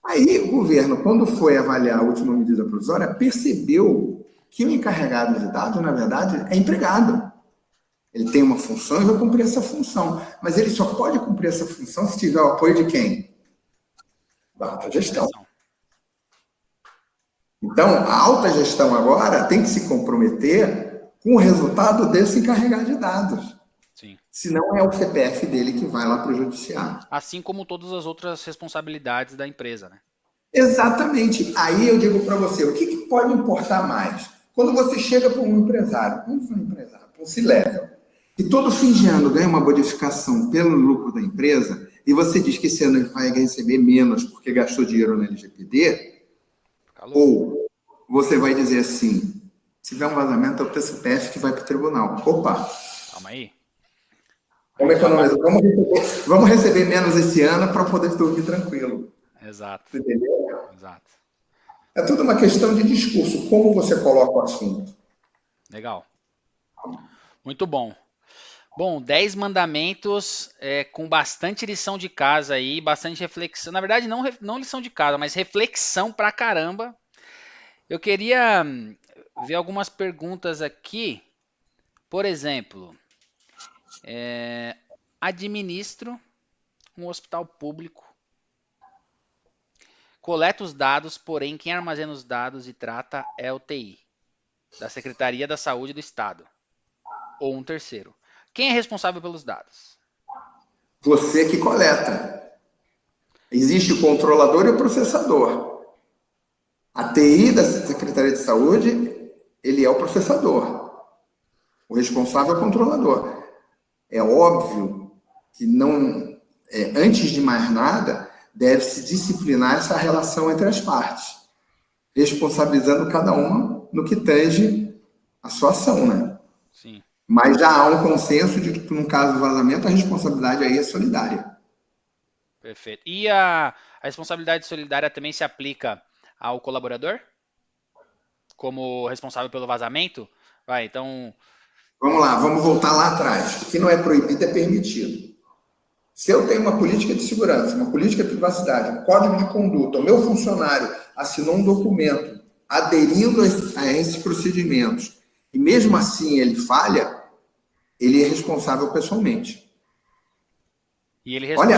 Aí o governo, quando foi avaliar a última medida provisória, percebeu que o encarregado de dados, na verdade, é empregado. Ele tem uma função e vai cumprir essa função. Mas ele só pode cumprir essa função se tiver o apoio de quem? Da alta gestão. Então, a alta gestão agora tem que se comprometer com o resultado desse encarregado de dados. Sim. Senão é o CPF dele que vai lá para o judiciário. Assim como todas as outras responsabilidades da empresa, né? Exatamente. Aí eu digo para você, o que pode importar mais? Quando você chega para um empresário, para um C-Level, e todo fim de ano ganha uma bonificação pelo lucro da empresa, e você diz que esse ano ele vai receber menos porque gastou dinheiro na LGPD, ou você vai dizer assim, se tiver um vazamento, é o teu CPF que vai para o tribunal. Opa! Calma aí. Vamos economizar. Vamos receber menos esse ano para poder dormir tranquilo. Exato. Entendeu? Exato. É tudo uma questão de discurso, como você coloca o assunto. Legal. Muito bom. Bom, 10 mandamentos com bastante lição de casa aí, bastante reflexão. Na verdade, não lição de casa, mas reflexão pra caramba. Eu queria ver algumas perguntas aqui. Por exemplo, administro um hospital público. Coleta os dados, porém quem armazena os dados e trata é o TI, da Secretaria da Saúde do Estado, ou um terceiro. Quem é responsável pelos dados? Você que coleta. Existe o controlador e o processador. A TI da Secretaria de Saúde, ele é o processador. O responsável é o controlador. É óbvio que não, antes de mais nada, deve-se disciplinar essa relação entre as partes, responsabilizando cada uma no que tange a sua ação, né? Sim. Mas já há um consenso de que, no caso do vazamento, a responsabilidade aí é solidária. Perfeito. E a responsabilidade solidária também se aplica ao colaborador? Como responsável pelo vazamento? Então... Vamos lá, vamos voltar lá atrás. O que não é proibido é permitido. Se eu tenho uma política de segurança, uma política de privacidade, um código de conduta, o meu funcionário assinou um documento aderindo a esses procedimentos, e mesmo assim ele falha, ele é responsável pessoalmente. E ele responde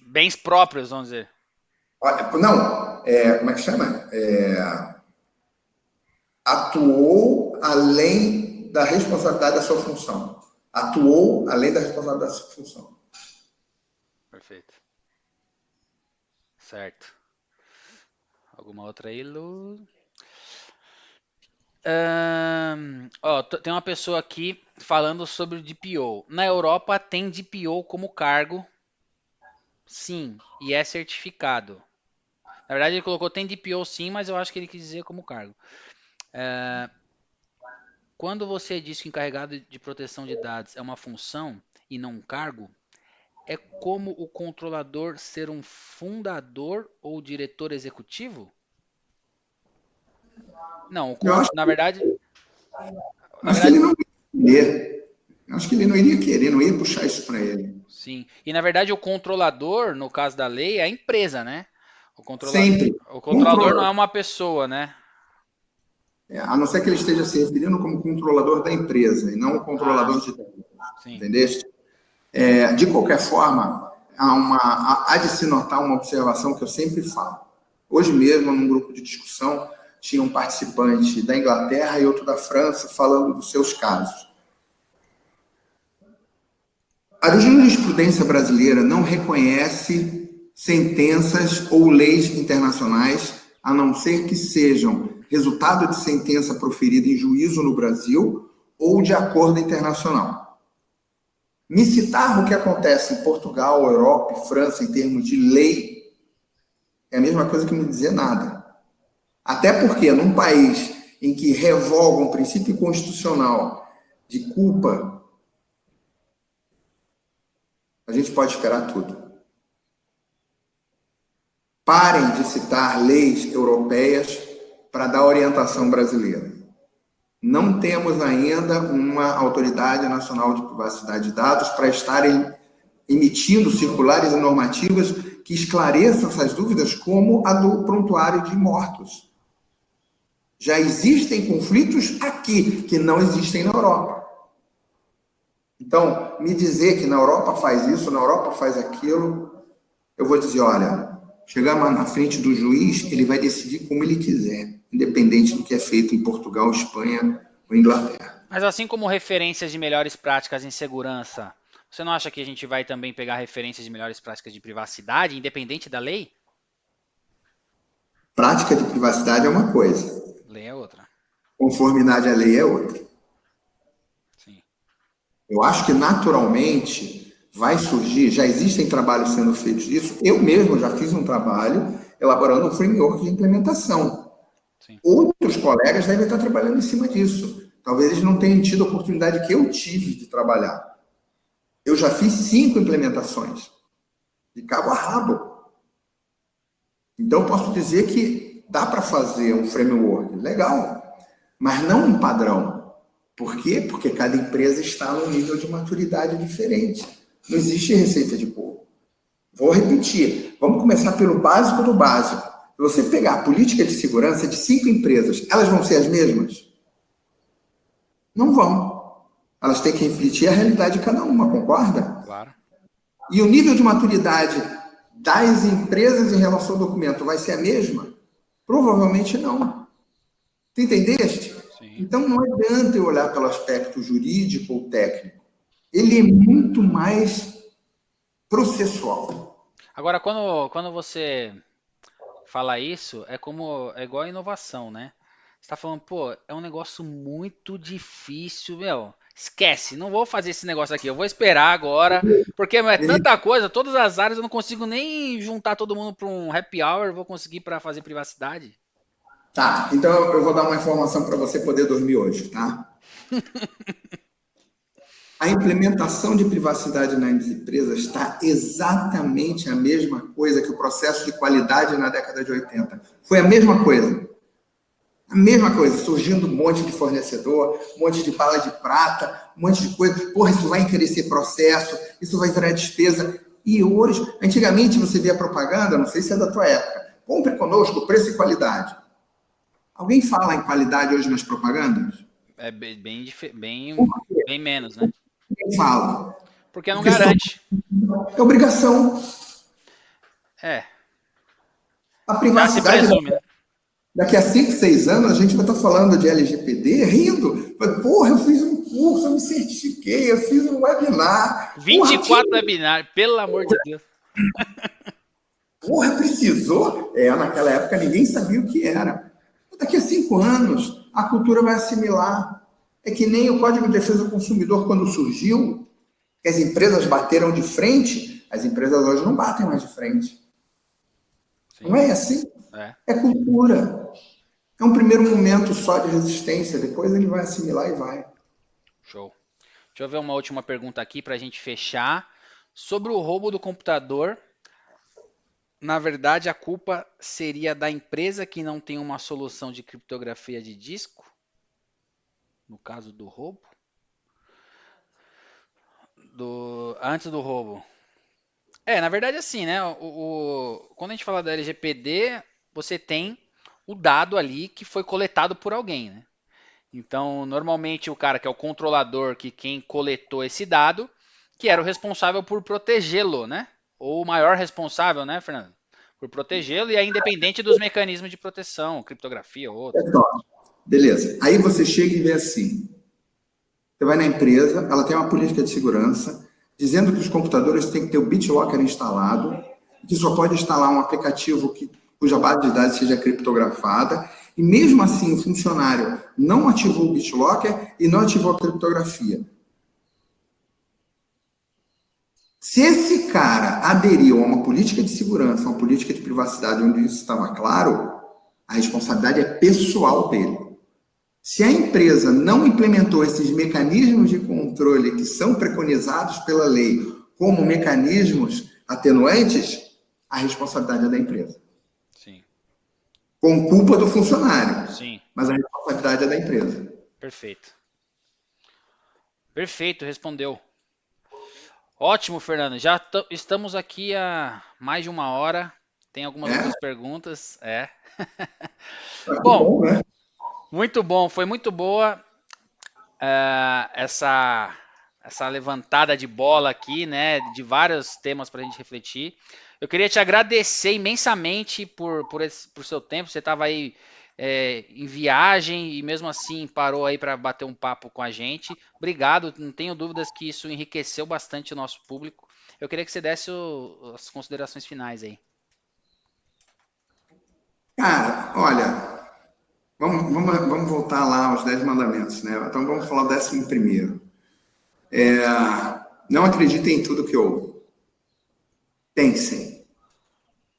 bens próprios, vamos dizer. Não, como é que chama? Atuou além da responsabilidade da sua função. Atuou além da responsabilidade da sua função. Perfeito. Certo. Alguma outra aí, Lu? Tem uma pessoa aqui falando sobre o DPO. Na Europa tem DPO como cargo, sim, e é certificado. Na verdade ele colocou tem DPO sim, mas eu acho que ele quis dizer como cargo. Quando você diz que encarregado de proteção de dados é uma função e não um cargo, é como o controlador ser um fundador ou diretor executivo? Não, na verdade... Acho que ele não iria querer. Acho que ele não iria querer, não ia puxar isso para ele. Sim. E na verdade o controlador, no caso da lei, é a empresa, né? Sempre. O controlador não é uma pessoa, né? A não ser que ele esteja se referindo como controlador da empresa, e não o controlador de dados. Entendeste? De qualquer forma, há de se notar uma observação que eu sempre falo. Hoje mesmo, num grupo de discussão, tinha um participante da Inglaterra e outro da França falando dos seus casos. A jurisprudência brasileira não reconhece sentenças ou leis internacionais, a não ser que sejam resultado de sentença proferida em juízo no Brasil ou de acordo internacional. Me citar o que acontece em Portugal, Europa e França em termos de lei é a mesma coisa que me dizer nada. Até porque num país em que revoga um princípio constitucional de culpa, a gente pode esperar tudo. Parem de citar leis europeias para dar orientação brasileira. Não temos ainda uma autoridade nacional de privacidade de dados para estarem emitindo circulares e normativas que esclareçam essas dúvidas, como a do prontuário de mortos. Já existem conflitos aqui que não existem na Europa. Então, me dizer que na Europa faz isso, na Europa faz aquilo, eu vou dizer, olha, chegar na frente do juiz, ele vai decidir como ele quiser, independente do que é feito em Portugal, Espanha ou Inglaterra. Mas assim como referências de melhores práticas em segurança, você não acha que a gente vai também pegar referências de melhores práticas de privacidade, independente da lei? Prática de privacidade é uma coisa. Lei é outra. Conformidade à lei é outra. Sim. Eu acho que naturalmente vai surgir, já existem trabalhos sendo feitos disso. Eu mesmo já fiz um trabalho elaborando um framework de implementação. Sim. Outros colegas devem estar trabalhando em cima disso. Talvez eles não tenham tido a oportunidade que eu tive de trabalhar. Eu já fiz 5 implementações, de cabo a rabo. Então, posso dizer que dá para fazer um framework legal, mas não um padrão. Por quê? Porque cada empresa está num nível de maturidade diferente. Não existe receita de bolo. Vou repetir. Vamos começar pelo básico do básico. Se você pegar a política de segurança de 5 empresas, elas vão ser as mesmas? Não vão. Elas têm que refletir a realidade de cada uma, concorda? Claro. E o nível de maturidade das empresas em relação ao documento vai ser a mesma? Provavelmente não. Tu entendeste? Sim. Então não adianta eu olhar pelo aspecto jurídico ou técnico. Ele é muito mais processual. Agora, quando você fala isso, é igual a inovação, né? Você está falando, pô, é um negócio muito difícil, meu. Esquece, não vou fazer esse negócio aqui, eu vou esperar agora, porque é tanta coisa, todas as áreas, eu não consigo nem juntar todo mundo para um happy hour, vou conseguir para fazer privacidade. Tá, então eu vou dar uma informação para você poder dormir hoje, tá? A implementação de privacidade nas empresas está exatamente a mesma coisa que o processo de qualidade na década de 80. Foi a mesma coisa. A mesma coisa, surgindo um monte de fornecedor, um monte de bala de prata, um monte de coisa. Porra, isso vai encarecer processo, isso vai virar despesa. E hoje, antigamente você via propaganda, não sei se é da tua época, compre conosco, preço e qualidade. Alguém fala em qualidade hoje nas propagandas? É bem menos, né? Ninguém fala. Porque não Porque só garante. é obrigação. É, A já se privacidade, presume, né? daqui a 5, 6 anos, a gente vai estar falando de LGPD rindo. Porra, eu fiz um curso, eu me certifiquei, eu fiz um webinar. Porra, 24 webinar, pelo amor de Deus. porra, precisou? Naquela época ninguém sabia o que era. Daqui a 5 anos, a cultura vai assimilar. É que nem o Código de Defesa do Consumidor, quando surgiu, que as empresas bateram de frente, as empresas hoje não batem mais de frente. Sim. Não é assim? É. É cultura. É um primeiro momento só de resistência, depois ele vai assimilar e vai. Show. Deixa eu ver uma última pergunta aqui para a gente fechar. Sobre o roubo do computador, na verdade a culpa seria da empresa que não tem uma solução de criptografia de disco? No caso do roubo? Antes do roubo. Na verdade assim, né? Quando a gente fala da LGPD, você tem o dado ali que foi coletado por alguém, né? Então, normalmente o cara que é o controlador, que quem coletou esse dado, que era o responsável por protegê-lo, né? Ou o maior responsável, né, Fernando? Por protegê-lo e é independente dos mecanismos de proteção, criptografia ou outro. É só. Beleza. Aí você chega e vê assim: você vai na empresa, ela tem uma política de segurança, dizendo que os computadores têm que ter o BitLocker instalado, que só pode instalar um aplicativo cuja base de dados seja criptografada, e mesmo assim o funcionário não ativou o BitLocker e não ativou a criptografia. Se esse cara aderiu a uma política de segurança, uma política de privacidade onde isso estava claro, a responsabilidade é pessoal dele. Se a empresa não implementou esses mecanismos de controle que são preconizados pela lei como mecanismos atenuantes, a responsabilidade é da empresa. Sim. Com culpa do funcionário, Sim. mas a responsabilidade é da empresa. Perfeito. Perfeito, respondeu. Ótimo, Fernando. Já estamos aqui há mais de uma hora. Tem algumas outras perguntas. Bom, Bom, né? muito bom. Foi muito boa essa levantada de bola aqui, né? De vários temas para a gente refletir. Eu queria te agradecer imensamente por seu tempo. Você estava aí em viagem e mesmo assim parou aí para bater um papo com a gente. Obrigado. Não tenho dúvidas que isso enriqueceu bastante o nosso público. Eu queria que você desse as considerações finais aí. Cara, olha, vamos voltar lá aos 10 mandamentos, né? Então vamos falar o 11º. Não acreditem em tudo que ouve. Pensem.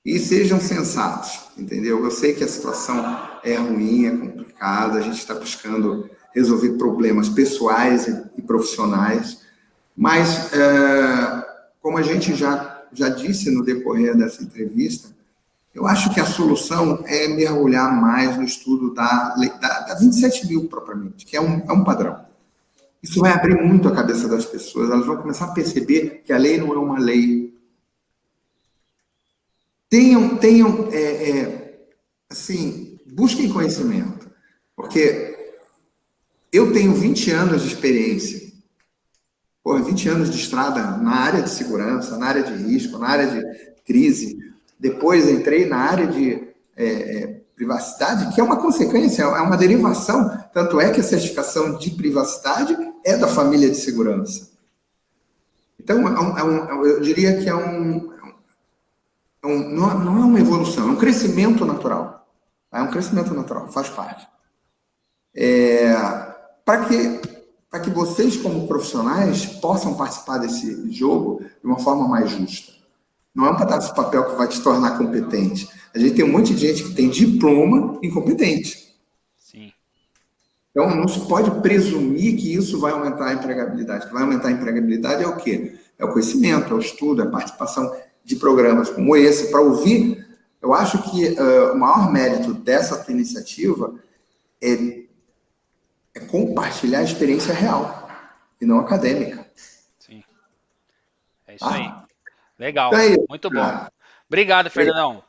E sejam sensatos, entendeu? Eu sei que a situação é ruim, é complicada, a gente está buscando resolver problemas pessoais e profissionais, mas, como a gente já disse no decorrer dessa entrevista, eu acho que a solução é mergulhar mais no estudo da 27.000 propriamente, que é um padrão. Isso vai abrir muito a cabeça das pessoas, elas vão começar a perceber que a lei não é uma lei. Tenham assim, busquem conhecimento, porque eu tenho 20 anos de experiência, 20 anos de estrada na área de segurança, na área de risco, na área de crise. Depois entrei na área de privacidade, que é uma consequência, é uma derivação. Tanto é que a certificação de privacidade é da família de segurança. Então, eu diria que não é uma evolução, é um crescimento natural. É um crescimento natural, faz parte. Para que vocês, como profissionais, possam participar desse jogo de uma forma mais justa. Não é um pedaço de papel que vai te tornar competente. A gente tem um monte de gente que tem diploma incompetente. Sim. Então, não se pode presumir que isso vai aumentar a empregabilidade. O que vai aumentar a empregabilidade é o quê? É o conhecimento, é o estudo, é a participação de programas como esse, para ouvir. Eu acho que o maior mérito dessa iniciativa é compartilhar a experiência real e não acadêmica. Sim. É isso aí. Tá? Legal. Então é isso, Muito bom. cara. Obrigado, Fernandão.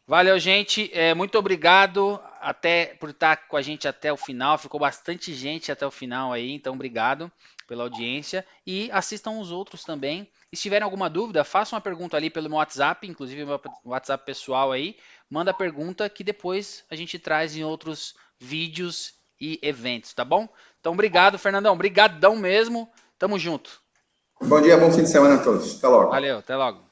Valeu, gente. Muito obrigado. até por estar com a gente até o final. Ficou bastante gente até o final aí, então obrigado pela audiência. E assistam os outros também. E se tiverem alguma dúvida, façam uma pergunta ali pelo meu WhatsApp, inclusive meu WhatsApp pessoal aí. Manda a pergunta que depois a gente traz em outros vídeos e eventos, tá bom? Então obrigado, Fernandão. Obrigadão mesmo. Tamo junto. Bom dia, bom fim de semana a todos. Até logo. Valeu, até logo.